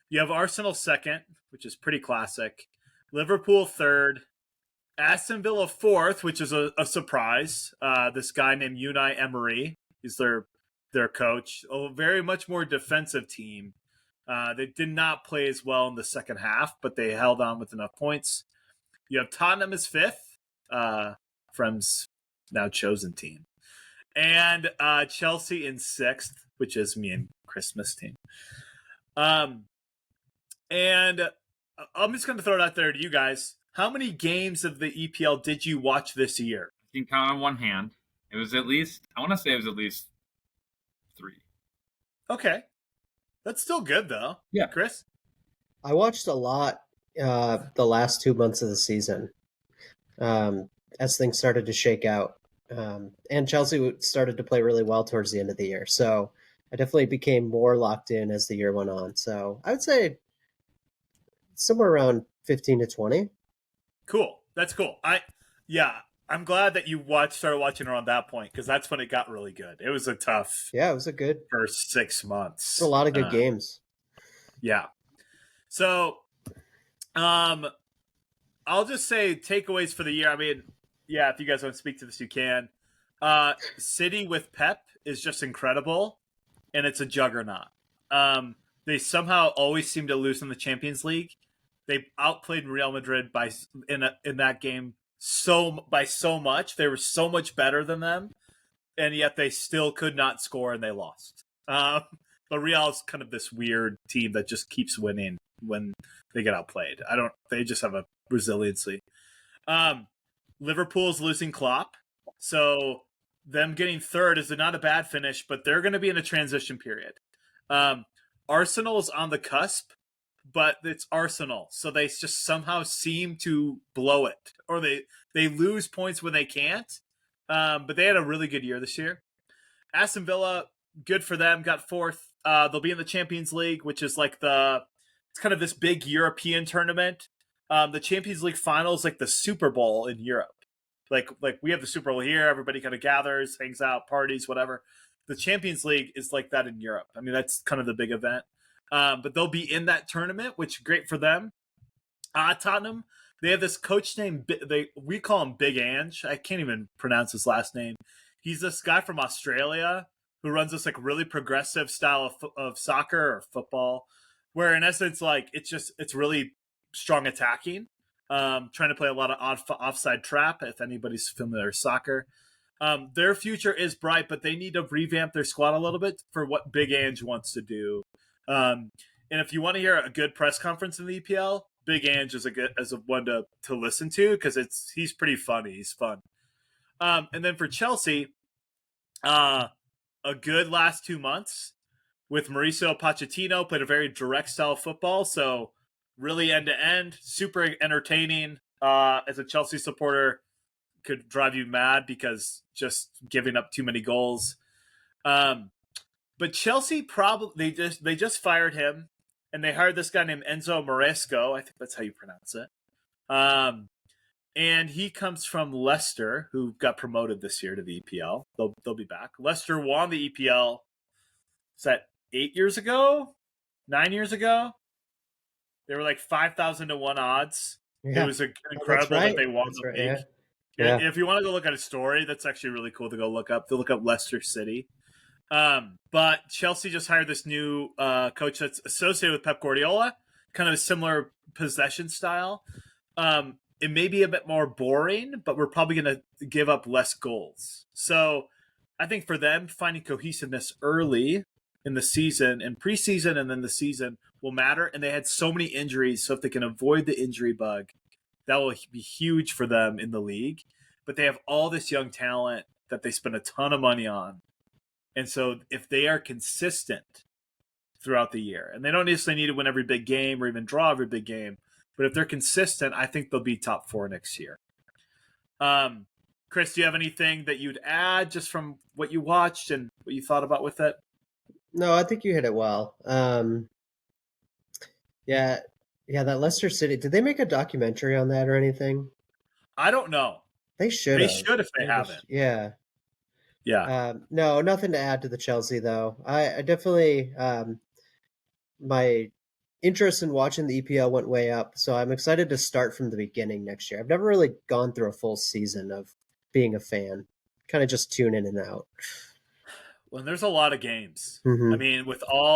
You have Arsenal 2nd, which is pretty classic. Liverpool 3rd. Aston Villa 4th, which is a surprise. This guy named Unai Emery is their coach. A very much more defensive team. They did not play as well in the second half, but they held on with enough points. You have Tottenham as 5th, Frem's now chosen team. And Chelsea in 6th, which is me and Christmas team. And I'm just going to throw it out there to you guys. How many games of the EPL did you watch this year? You can count on one hand. It was at least 3. Okay. That's still good, though. Yeah. Chris? I watched a lot the last 2 months of the season as things started to shake out. And Chelsea started to play really well towards the end of the year. So I definitely became more locked in as the year went on. So I would say somewhere around 15 to 20. Cool. That's cool. I'm glad that you started watching around that point, because that's when it got really good. It was a tough Yeah, it was a good first 6 months. a lot of good games. Yeah. So, I'll just say takeaways for the year. I mean, yeah, if you guys want to speak to this, you can. City with Pep is just incredible, and it's a juggernaut. They somehow always seem to lose in the Champions League. They outplayed Real Madrid in that game by so much. They were so much better than them, and yet they still could not score, and they lost. But Real is kind of this weird team that just keeps winning when they get outplayed. They just have a resiliency. Liverpool's losing Klopp, so them getting 3rd is not a bad finish, but they're going to be in a transition period. Arsenal's on the cusp, but it's Arsenal, so they just somehow seem to blow it, or they lose points when they can't. But they had a really good year this year. Aston Villa, good for them, got 4th. They'll be in the Champions League, which is like it's kind of this big European tournament. The Champions League final is like the Super Bowl in Europe. Like we have the Super Bowl here, everybody kind of gathers, hangs out, parties, whatever. The Champions League is like that in Europe. I mean, that's kind of the big event. But they'll be in that tournament, which is great for them. Tottenham, they have this coach named, we call him Big Ange. I can't even pronounce his last name. He's this guy from Australia who runs this like really progressive style of soccer or football. where in essence, like it's really strong attacking, trying to play a lot of offside trap. If anybody's familiar with soccer, their future is bright, but they need to revamp their squad a little bit for what Big Ange wants to do. And if you want to hear a good press conference in the EPL, Big Ange is a one to listen to because he's pretty funny. He's fun. And then for Chelsea, a good last 2 months with Mauricio Pochettino, played a very direct style of football. So really end to end, super entertaining. As a Chelsea supporter, could drive you mad because just giving up too many goals. But Chelsea probably they just fired him, and they hired this guy named Enzo Maresco. I think that's how you pronounce it. And he comes from Leicester, who got promoted this year to the EPL. They'll be back. Leicester won the EPL. Is that 8 years ago? 9 years ago? They were like 5,000 to 1 odds. Yeah. It was incredible that they won the league. Yeah. If you want to go look at a story, that's actually really cool to go look up. To look up Leicester City. But Chelsea just hired this new coach that's associated with Pep Guardiola, kind of a similar possession style. It may be a bit more boring, but we're probably going to give up less goals. So I think for them, finding cohesiveness early in the season and preseason and then the season will matter. And they had so many injuries. So if they can avoid the injury bug, that will be huge for them in the league. But they have all this young talent that they spend a ton of money on. And so if they are consistent throughout the year, and they don't necessarily need to win every big game or even draw every big game, but if they're consistent, I think they'll be top 4 next year. Chris, do you have anything that you'd add just from what you watched and what you thought about with it? No, I think you hit it well. Yeah, that Leicester City. Did they make a documentary on that or anything? I don't know. They should. They should if they haven't. Yeah. Yeah. No, nothing to add to the Chelsea though. I definitely my interest in watching the EPL went way up, so I'm excited to start from the beginning next year. I've never really gone through a full season of being a fan. Kind of just tune in and out. Well, there's a lot of games. Mhm. I mean,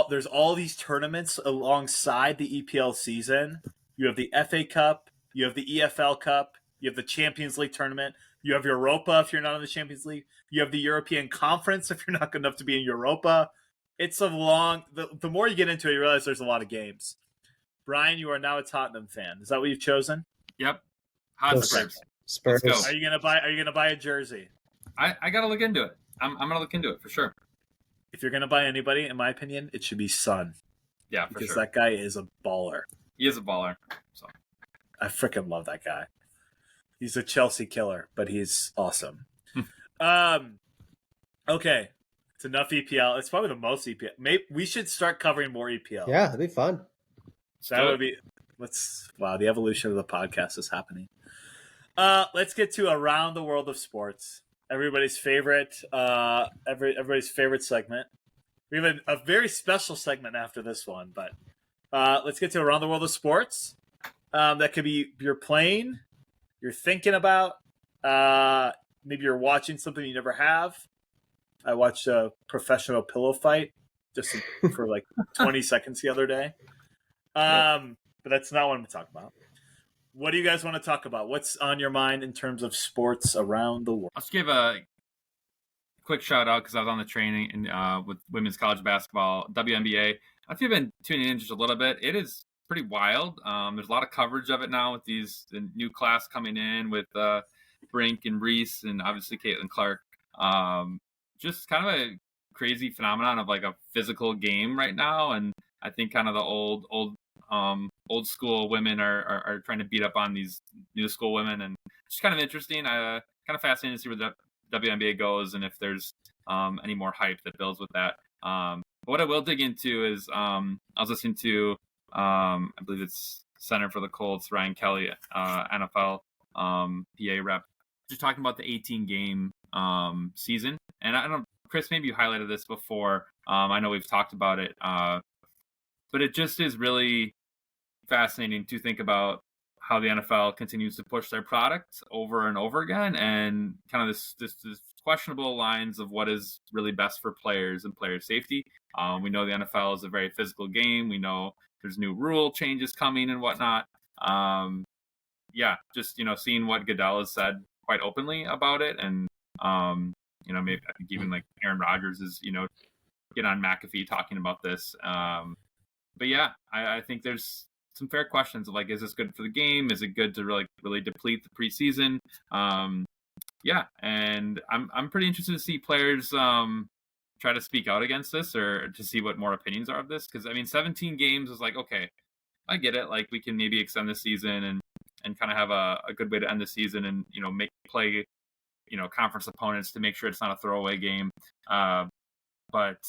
there's all these tournaments alongside the EPL season. You have the FA Cup, you have the EFL Cup, you have the Champions League tournament, you have Europa if you're not in the Champions League, you have the European Conference if you're not good enough to be in Europa. It's a long. The more you get into it, you realize there's a lot of games. Brian, you are now a Tottenham fan. Is that what you've chosen? Yep. Hotspurs. Spurs. Let's go. Are you gonna buy a jersey? I gotta look into it. I'm gonna look into it for sure. If you're gonna buy anybody, in my opinion, it should be Son. Yeah, for because sure. that guy is a baller. He is a baller. So I freaking love that guy. He's a Chelsea killer, but he's awesome. Okay, it's enough EPL. It's probably the most EPL. Maybe we should start covering more EPL. Yeah, that'd be fun. That would be. Wow, the evolution of the podcast is happening. Let's get to around the world of sports. Everybody's favorite, everybody's favorite segment. We have a very special segment after this one, but let's get to around the world of sports. That could be you're playing, you're thinking about, maybe you're watching something you never have. I watched a professional pillow fight just for like 20 seconds the other day. But that's not what I'm going to talk about. What do you guys want to talk about? What's on your mind in terms of sports around the world? I'll just give a quick shout out because I was on the training with women's college basketball, WNBA. If you've been tuning in just a little bit, it is pretty wild. There's a lot of coverage of it now with the new class coming in with Brink and Reese and obviously Caitlin Clark. Just kind of a crazy phenomenon of like a physical game right now, and I think kind of the old school women are trying to beat up on these new school women, and it's kind of interesting. Kind of fascinating to see where the WNBA goes and if there's any more hype that builds with that. But what I will dig into is I was listening to I believe it's Center for the Colts, Ryan Kelly, NFL PA rep, just talking about the 18-game season. And I don't know, Chris, maybe you highlighted this before. I know we've talked about it, but it just is really fascinating to think about how the NFL continues to push their product over and over again, and kind of this questionable lines of what is really best for players and player safety. We know the NFL is a very physical game. We know there's new rule changes coming and whatnot. Yeah, just seeing what Goodell has said quite openly about it, and maybe I think even like Aaron Rodgers is get on McAfee talking about this. But yeah, I think there's some fair questions of like, is this good for the game? Is it good to really deplete the preseason? Yeah, and I'm pretty interested to see players try to speak out against this, or to see what more opinions are of this. Because I mean, 17 games is like, okay, I get it. Like, we can maybe extend the season and kind of have a good way to end the season, and play conference opponents to make sure it's not a throwaway game. But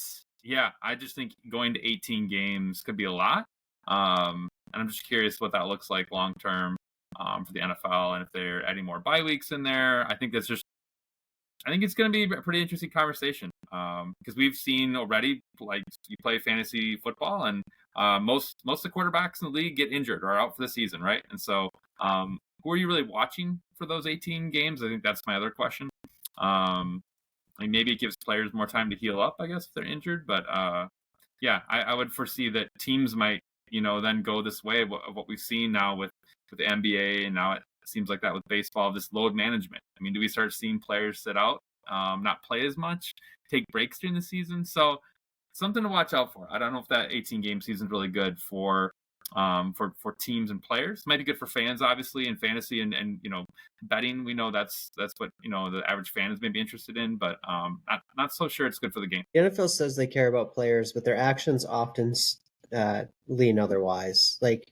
yeah, I just think going to 18 games could be a lot. And I'm just curious what that looks like long term for the NFL, and if they're adding more bye weeks in there. I think it's going to be a pretty interesting conversation, because we've seen already, like, you play fantasy football, and most of the quarterbacks in the league get injured or are out for the season, right? And so who are you really watching for those 18 games? I think that's my other question. Like, maybe it gives players more time to heal up, I guess, if they're injured. But yeah, I would foresee that teams might, then go this way of what we've seen now with the NBA, and now it seems like that with baseball, this load management. I mean, do we start seeing players sit out, not play as much, take breaks during the season? So something to watch out for. I don't know if that 18 game season is really good for teams and players. It might be good for fans, obviously, in fantasy and betting. We know that's what the average fan is maybe interested in, but not so sure it's good for the game. The NFL says they care about players, but their actions often lean otherwise. Like,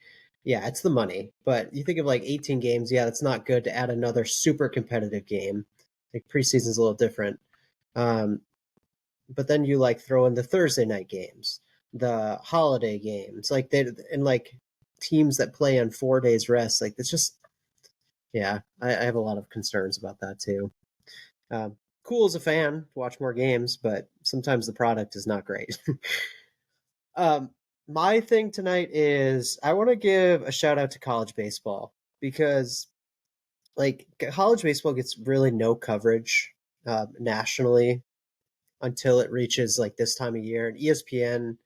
yeah, it's the money, but you think of like 18 games. Yeah, it's not good to add another super competitive game. Like, preseason's a little different. But then you like throw in the Thursday night games, the holiday games, like and like teams that play on 4 days rest. Like, it's just, yeah, I have a lot of concerns about that too. Cool as a fan to watch more games, but sometimes the product is not great. My thing tonight is I want to give a shout out to college baseball, because like college baseball gets really no coverage nationally until it reaches like this time of year, and ESPN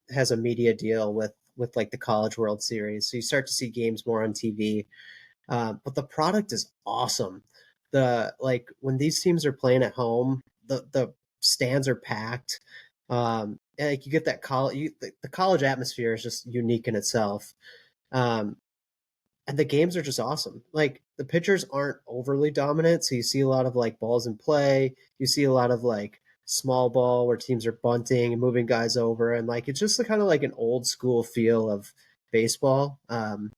has a media deal with like the College World Series, so you start to see games more on TV. But the product is awesome. Like when these teams are playing at home, the stands are packed. And like you get that the college atmosphere is just unique in itself. And the games are just awesome. Like, the pitchers aren't overly dominant, so you see a lot of like balls in play. You see a lot of like small ball where teams are bunting and moving guys over, and like it's just kind of like an old school feel of baseball. So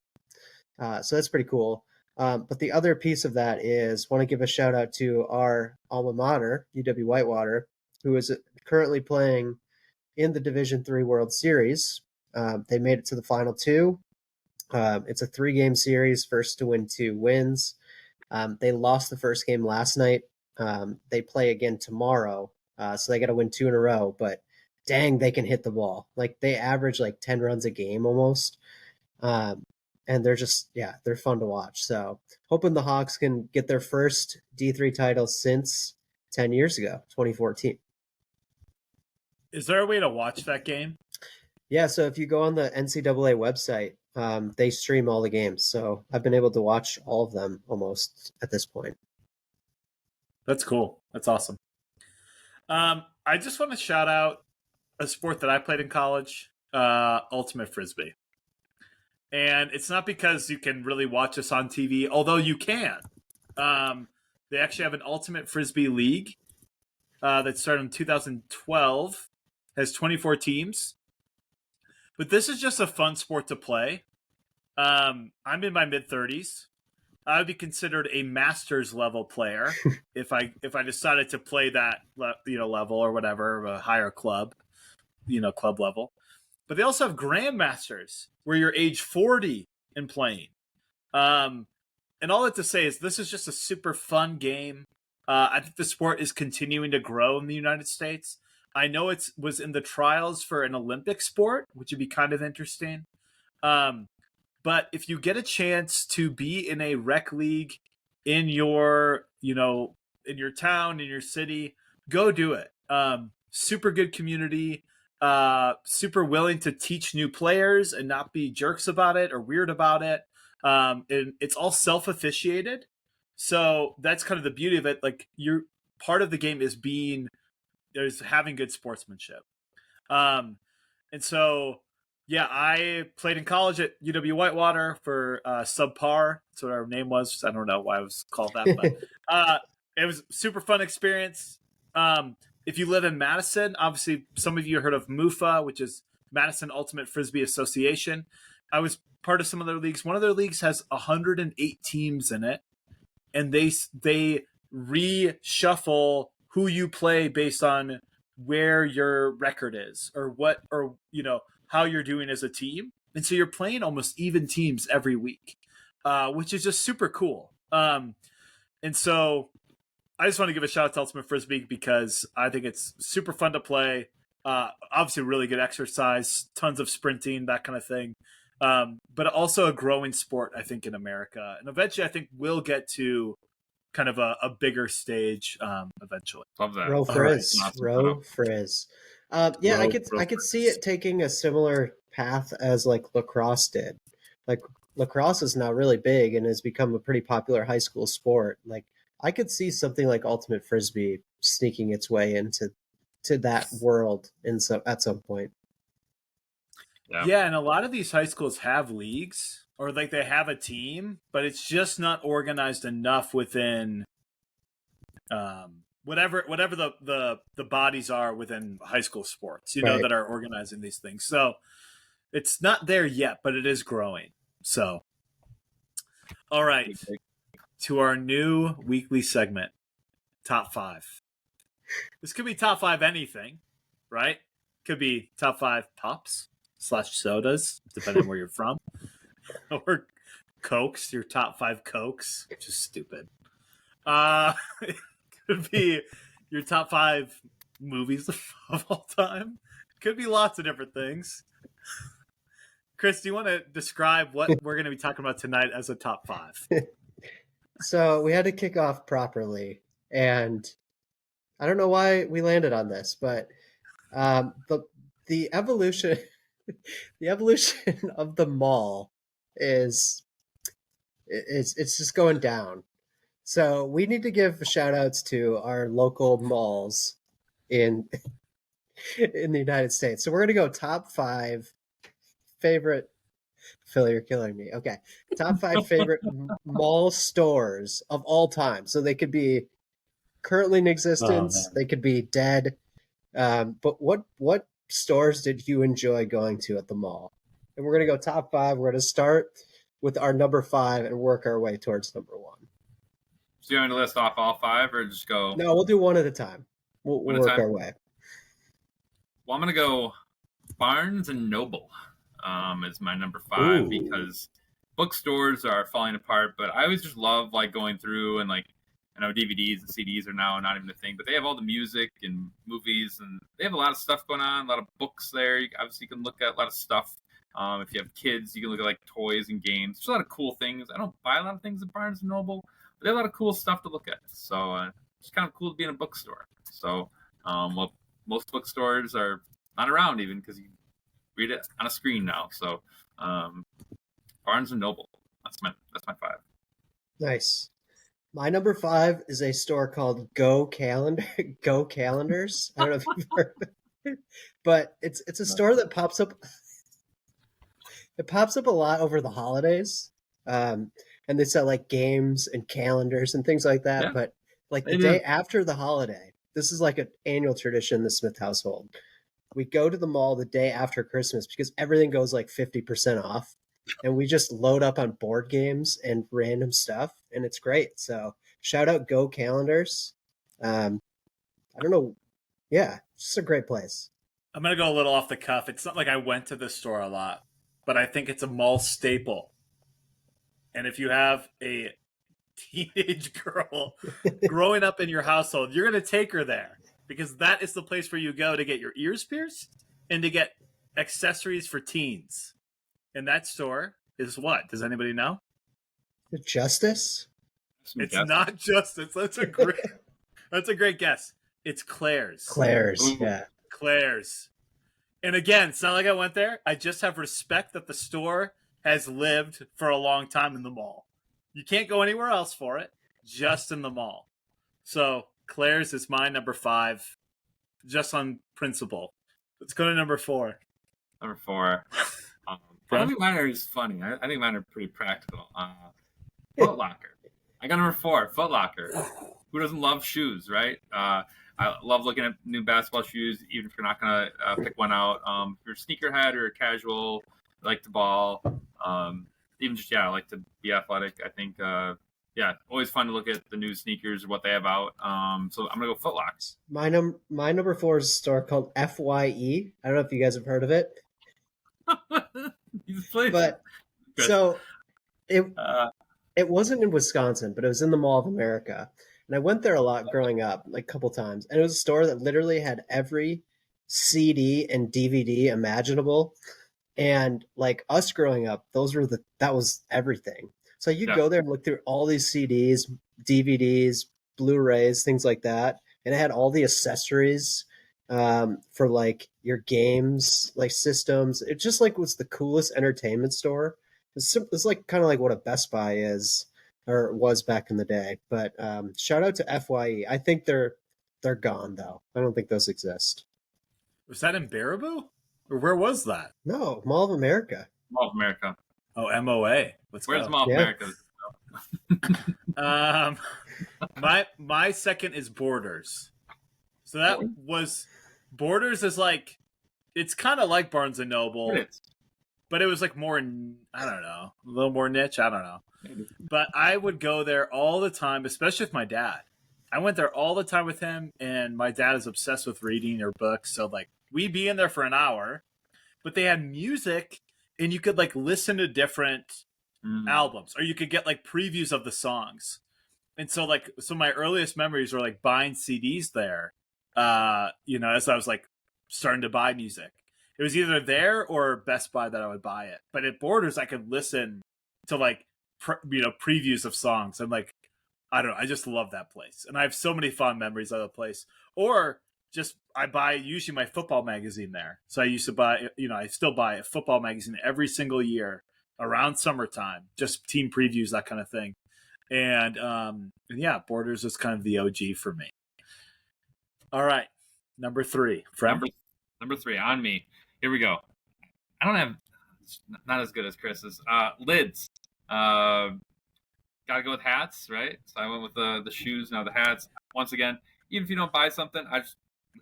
that's pretty cool. But the other piece of that is, want to give a shout out to our alma mater, UW Whitewater, who is currently playing in the Division III World Series. They made it to the final two. It's a 3-game series, first to win 2 wins. They lost the first game last night. They play again tomorrow, so they got to win 2 in a row. But dang, they can hit the ball. Like, they average like 10 runs a game almost. And they're just, yeah, they're fun to watch. So hoping the Hawks can get their first D3 title since 10 years ago, 2014. Is there a way to watch that game? Yeah, so if you go on the NCAA website, they stream all the games. So I've been able to watch all of them almost at this point. That's cool. That's awesome. I just want to shout out a sport that I played in college, Ultimate Frisbee. And it's not because you can really watch us on TV, although you can. They actually have an Ultimate Frisbee League that started in 2012, has 24 teams. But this is just a fun sport to play. I'm in my mid-30s. I would be considered a master's level player if I decided to play that level or whatever, a higher club, club level. But they also have grandmasters where you're age 40 and playing. And all that to say is this is just a super fun game. I think the sport is continuing to grow in the United States. I know it was in the trials for an Olympic sport, which would be kind of interesting. But if you get a chance to be in a rec league in your, in your town, in your city, go do it. Super good community, super willing to teach new players and not be jerks about it or weird about it. And it's all self-officiated. So that's kind of the beauty of it. Like, you're part of the game is having good sportsmanship. And so, yeah, I played in college at UW Whitewater for subpar. That's what our name was. I don't know why it was called that, but it was a super fun experience. If you live in Madison, obviously some of you heard of MUFA, which is Madison Ultimate Frisbee Association. I was part of some of their leagues. One of their leagues has 108 teams in it, and they reshuffle who you play based on where your record is or how you're doing as a team. And so you're playing almost even teams every week, which is just super cool. And so I just want to give a shout out to Ultimate Frisbee because I think it's super fun to play. Obviously, really good exercise, tons of sprinting, that kind of thing. But also a growing sport, I think, in America. And eventually, I think we'll get to kind of a bigger stage eventually. Love that. Row Frizz. Awesome. Row Frizz. Yeah, I could see it taking a similar path as like lacrosse did. Like, lacrosse is now really big and has become a pretty popular high school sport. Like, I could see something like Ultimate Frisbee sneaking its way into that world at some point. Yeah, and a lot of these high schools have leagues or like they have a team, but it's just not organized enough within whatever the bodies are within high school sports, Right. that are organizing these things. So it's not there yet, but it is growing. So, all right, to our new weekly segment, Top 5. This could be Top 5 anything, right? Could be Top 5 pops / sodas, depending on where you're from. Or Cokes, your Top 5 Cokes, which is stupid. It could be your Top 5 movies of all time. Could be lots of different things. Chris, do you want to describe what we're going to be talking about tonight as a Top 5? So we had to kick off properly, and I don't know why we landed on this, but the evolution of the mall is it's just going down. So we need to give shout outs to our local malls in the United States. So we're gonna go top 5 favorite. Phil, you're killing me. Okay, top 5 favorite mall stores of all time. So they could be currently in existence. They could be dead. But what stores did you enjoy going to at the mall? And we're gonna go top 5. We're gonna start with our number 5 and work our way towards number 1. So you want me to list off all 5 or just go? No, we'll do one at a time. We'll work our way. Well, I'm gonna go Barnes and Noble. Is my number 5 because bookstores are falling apart, but I always just love like going through and like, I know DVDs and CDs are now not even a thing, but they have all the music and movies and they have a lot of stuff going on, a lot of books there. Obviously you can look at a lot of stuff. If you have kids, you can look at like toys and games. There's a lot of cool things. I don't buy a lot of things at Barnes and Noble, but they have a lot of cool stuff to look at. So it's kind of cool to be in a bookstore. So most bookstores are not around even because you read it on a screen now. So Barnes and Noble. That's my 5. Nice. My number 5 is a store called Go Calendars. I don't know if you've heard of it, but it's a store that pops up. It pops up a lot over the holidays, and they sell like games and calendars and things like that. Yeah. But like the day after the holiday, this is like an annual tradition in the Smith household. We go to the mall the day after Christmas because everything goes like 50% off. And we just load up on board games and random stuff. And it's great. So shout out Go Calendars. I don't know. Yeah, it's just a great place. I'm going to go a little off the cuff. It's not like I went to the store a lot, but I think it's a mall staple. And if you have a teenage girl growing up in your household, you're going to take her there. Because that is the place where you go to get your ears pierced and to get accessories for teens. And that store is what? Does anybody know? Justice? It's not Justice. That's a great... That's a great guess. It's Claire's. Claire's, Ooh. yeah. Claire's. And again, it's not like I went there. I just have respect that the store has lived for a long time in the mall. You can't go anywhere else for it, just in the mall. So Claire's is my number 5, just on principle. Let's go to number 4. Number 4. I don't think mine are as funny. I think mine are pretty practical. Foot Locker. I got number 4, Foot Locker. Who doesn't love shoes, right? I love looking at new basketball shoes, even if you're not going to pick one out. If you're a sneakerhead or a casual, like to ball, even just, I like to be athletic. I think, always fun to look at the new sneakers, what they have out. So I'm going to go Foot Locker. My number 4 is a store called FYE. I don't know if you guys have heard of it. But so it wasn't in Wisconsin, but it was in the Mall of America. And I went there a lot growing up, like a couple times. And it was a store that literally had every CD and DVD imaginable. And like us growing up, that was everything. So you go there and look through all these CDs, DVDs, Blu-rays, things like that. And it had all the accessories for like your games, like systems. It just like was the coolest entertainment store. It's like kind of like what a Best Buy is or was back in the day. But shout out to FYE. I think they're gone though. I don't think those exist. Was that in Baraboo? Or where was that? No, Mall of America. Mall of America. Oh, MOA. Where's Mall of America? My second is Borders. So that was Borders is like, it's kind of like Barnes and Noble, but it was like more, I don't know, a little more niche. I don't know. But I would go there all the time, especially with my dad. I went there all the time with him, and my dad is obsessed with reading or books. So like we'd be in there for an hour, but they had music, and you could like listen to different albums, or you could get like previews of the songs. And so like, so my earliest memories were like buying CDs there, as I was like starting to buy music. It was either there or Best Buy that I would buy it. But at Borders, I could listen to like, previews of songs. I'm like, I don't know. I just love that place. And I have so many fond memories of the place. Or just, I buy usually my football magazine there. So I used to buy, I still buy a football magazine every single year around summertime, just team previews, that kind of thing. And Borders is kind of the OG for me. All right. Number 3. Number 3 on me. Here we go. I don't have, not as good as Chris's. Lids. Gotta go with hats, right? So I went with the shoes, now the hats. Once again, even if you don't buy something,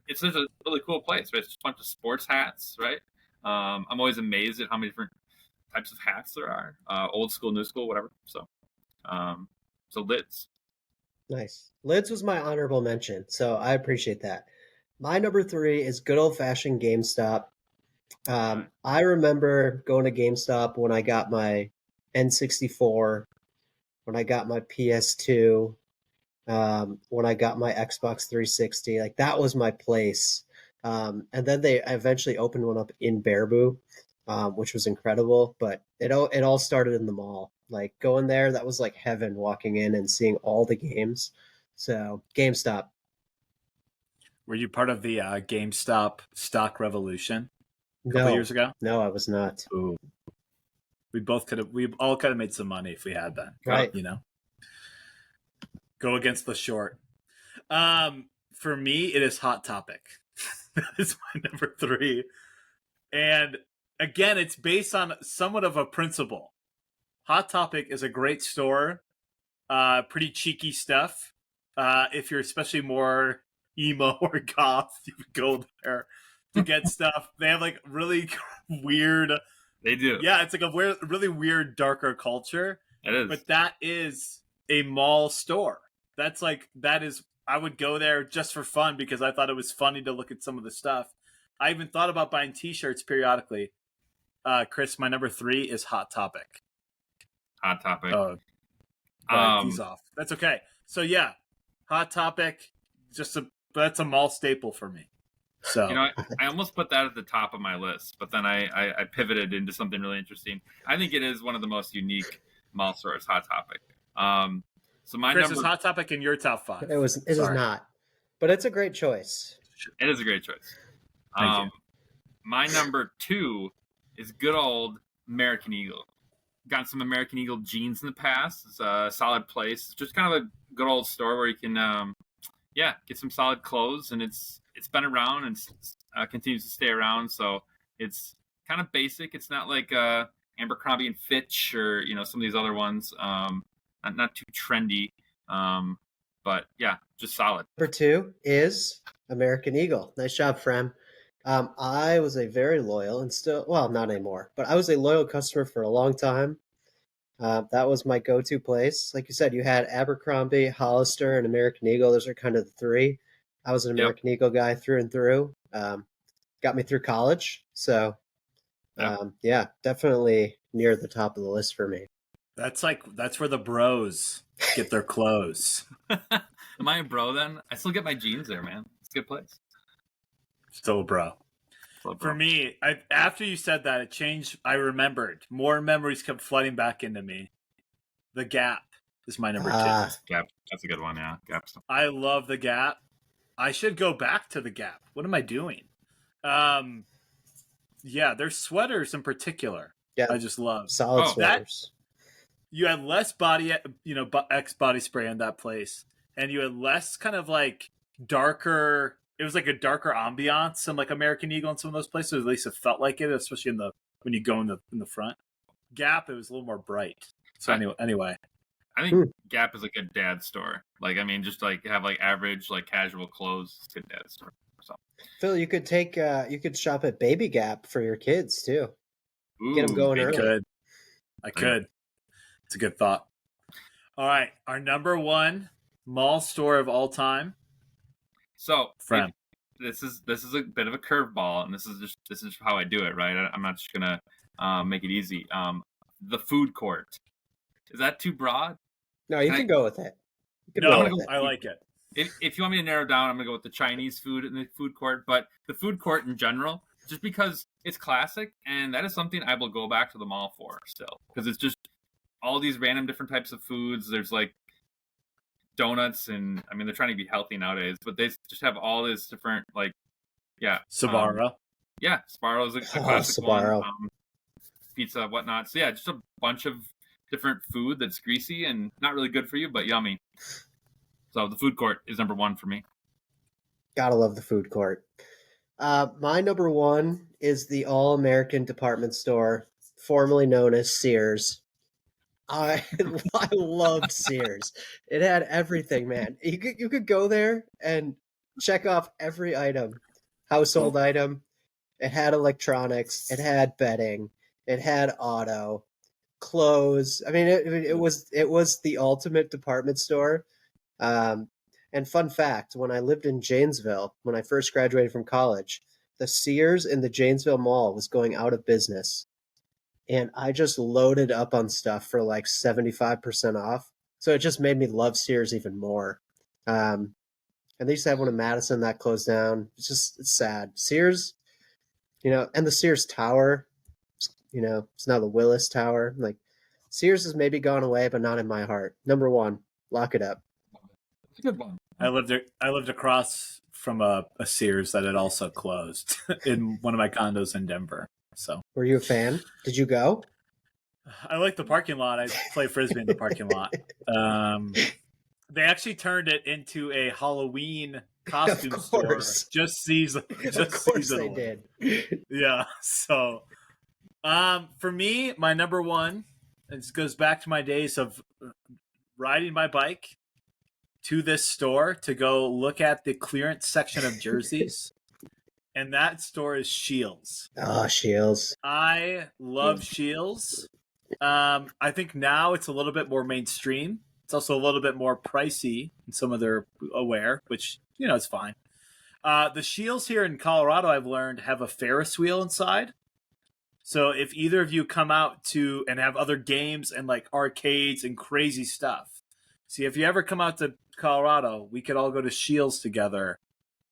it's just a really cool place, right? It's just a bunch of sports hats, right? I'm always amazed at how many different types of hats there are. Old school, new school, whatever. So Lids. Nice. Lids was my honorable mention, so I appreciate that. My number 3 is good old-fashioned GameStop. I remember going to GameStop when I got my N64, when I got my PS2, when I got my Xbox 360. Like, that was my place. And then they eventually opened one up in Baraboo, which was incredible. But it all started in the mall. Like, going there, that was like heaven, walking in and seeing all the games. So, GameStop. Were you part of the GameStop stock revolution a couple years ago? No, I was not. Ooh. We all could have made some money if we had that. Right. Go against the short. For me, it is Hot Topic. That is my number 3. And again, it's based on somewhat of a principle. Hot Topic is a great store. Pretty cheeky stuff. If you're especially more emo or goth, you would go there to get stuff. They have like really weird. They do. Yeah, it's like a really weird, darker culture. It is. But that is a mall store. I would go there just for fun because I thought it was funny to look at some of the stuff. I even thought about buying t-shirts periodically. Chris, my number 3 is Hot Topic. Hot Topic. He's off. That's okay. So yeah, Hot Topic, that's a mall staple for me. So I almost put that at the top of my list, but then I pivoted into something really interesting. I think it is one of the most unique mall stores, Hot Topic. So my Chris, number is Hot Topic in your top 5? It is not. but it's a great choice. It is a great choice. Thank you. My number 2 is good old American Eagle. Gotten some American Eagle jeans in the past. It's a solid place. It's just kind of a good old store where you can, get some solid clothes, and it's been around and continues to stay around. So it's kind of basic. It's not like Abercrombie and Fitch or some of these other ones. Not too trendy, but yeah, just solid. Number 2 is American Eagle. Nice job, Frem. I was a very loyal and still, well, not anymore, but I was a loyal customer for a long time. That was my go-to place. Like you said, you had Abercrombie, Hollister, and American Eagle. Those are kind of the three. I was an American Eagle guy through and through. Got me through college. So, definitely near the top of the list for me. That's where the bros get their clothes. Am I a bro then? I still get my jeans there, man. It's a good place. Still a bro. For me, after you said that, it changed. I remembered. More memories kept flooding back into me. The Gap is my number 2. Gap, that's a good one, yeah. Gap stuff. I love the Gap. I should go back to the Gap. What am I doing? Their sweaters in particular. Yeah, I just love solid sweaters. You had less X body spray in that place, and you had less kind of like darker. It was like a darker ambiance in like American Eagle and some of those places. At least it felt like it, especially when you go in the front. Gap, it was a little more bright. So anyway, I think Gap is a good dad store. Like, I mean, just like have like average like casual clothes. It's a good dad store. So. Phil, you could you could shop at Baby Gap for your kids too. Get them going early. I could. It's a good thought. All right, our number 1 mall store of all time. So this is a bit of a curveball, and this is how I do it, right? I'm not just gonna make it easy. The food court, is that too broad? No, you can go with it. I like it. If you want me to narrow down, I'm gonna go with the Chinese food in the food court, but the food court in general, just because it's classic, and that is something I will go back to the mall for still, because it's just all these random different types of foods. There's like donuts, and I mean they're trying to be healthy nowadays, but they just have all this different Sbarro. Sbarro is a classic one. Pizza, whatnot. So yeah, just a bunch of different food that's greasy and not really good for you, but yummy. So the food court is number 1 for me. Gotta love the food court. My number 1 is the All American Department Store, formerly known as Sears. I loved Sears. It had everything, man. You could go there and check off every item, household item. It had electronics. It had bedding. It had auto, clothes. I mean, it was the ultimate department store. And fun fact: when I lived in Janesville, when I first graduated from college, the Sears in the Janesville Mall was going out of business. And I just loaded up on stuff for like 75% off. So it just made me love Sears even more. And they used to have one in Madison that closed down. It's sad. Sears, and the Sears Tower, it's now the Willis Tower. Like, Sears has maybe gone away, but not in my heart. Number 1, lock it up. It's a good one. I lived across from a Sears that had also closed in one of my condos in Denver. So, were you a fan? Did you go? I like the parking lot. I play Frisbee in the parking lot. They actually turned it into a Halloween costume store. Just seasonally. Of course they did. Yeah. So, for me, my number 1, it goes back to my days of riding my bike to this store to go look at the clearance section of jerseys. And that store is Scheels. Oh, Scheels. I love Scheels. I think now it's a little bit more mainstream. It's also a little bit more pricey in some of their wear, which, it's fine. The Scheels here in Colorado, I've learned, have a Ferris wheel inside. So if either of you come out to and have other games and like arcades and crazy stuff. See, if you ever come out to Colorado, we could all go to Scheels together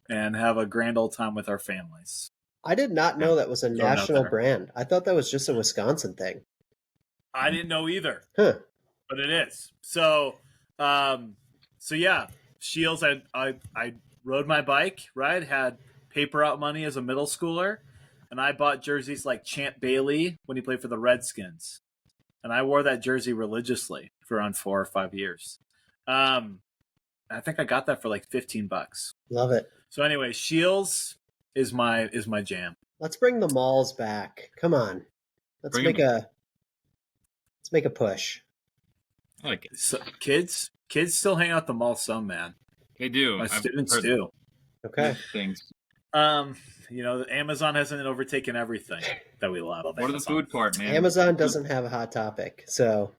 and have a grand old time with our families. I did not know that was a national brand. I thought that was just a Wisconsin thing. I didn't know either, but it is. So yeah, Scheels. I rode my bike, right? Had paper out money as a middle schooler, and I bought jerseys like Champ Bailey when he played for the Redskins. And I wore that jersey religiously for around 4 or 5 years. I think I got that for like $15. Love it. So anyway, Shields is my jam. Let's bring the malls back. Come on. Let's Bring make 'em a push. I like it. So, kids still hang out the mall some, man. They do. My I've students heard do. Okay. things. Amazon hasn't overtaken everything that we love. Or the Amazon. food court, man. Amazon doesn't have a Hot Topic, so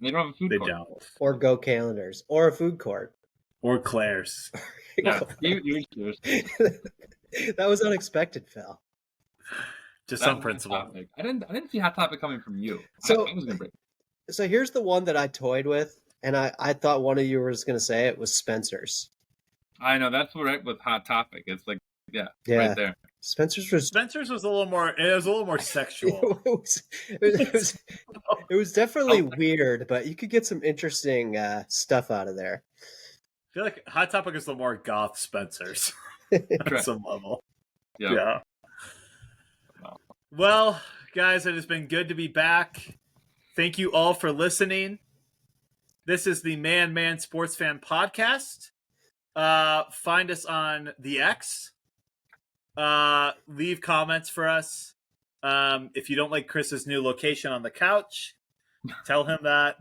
They don't have a food They court. don't. or Go Calendars or a food court. Or Claire's. Yeah, you That was unexpected, Phil. Just That on was principle. Hot Topic. I didn't see Hot Topic coming from you. So- I was gonna bring. So here's the one that I toyed with, and I thought one of you was going to say it was Spencer's. I know that's right with Hot Topic. It's like Yeah. right there. Spencer's was Spencer's was a little more sexual. it was definitely weird, but you could get some interesting stuff out of there. I feel like Hot Topic is the more goth Spencer's Correct. on some level. Yeah. Well, guys, it has been good to be back. Thank you all for listening. This is the Man Sports Fan Podcast. Find us on the X. Leave comments for us. If you don't like Chris's new location on the couch, tell him that.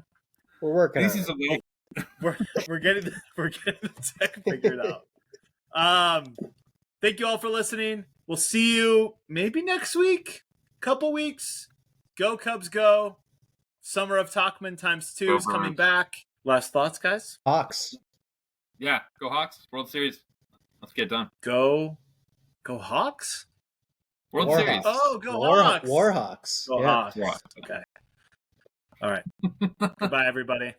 We're working This on is it. a little. We're getting the tech figured out. Thank you all for listening. We'll see you maybe next week, couple weeks. Go Cubs, go! Summer of Talkman ×2 Go is coming Birds. back. Last thoughts, guys? Hawks. Yeah, go Hawks! World Series. Let's get it done. Go Hawks! World Warhawks. Series. Oh, go Warhawks. Hawks! Warhawks. Go Yeah. Hawks. Hawks. Okay. All right. Goodbye, everybody.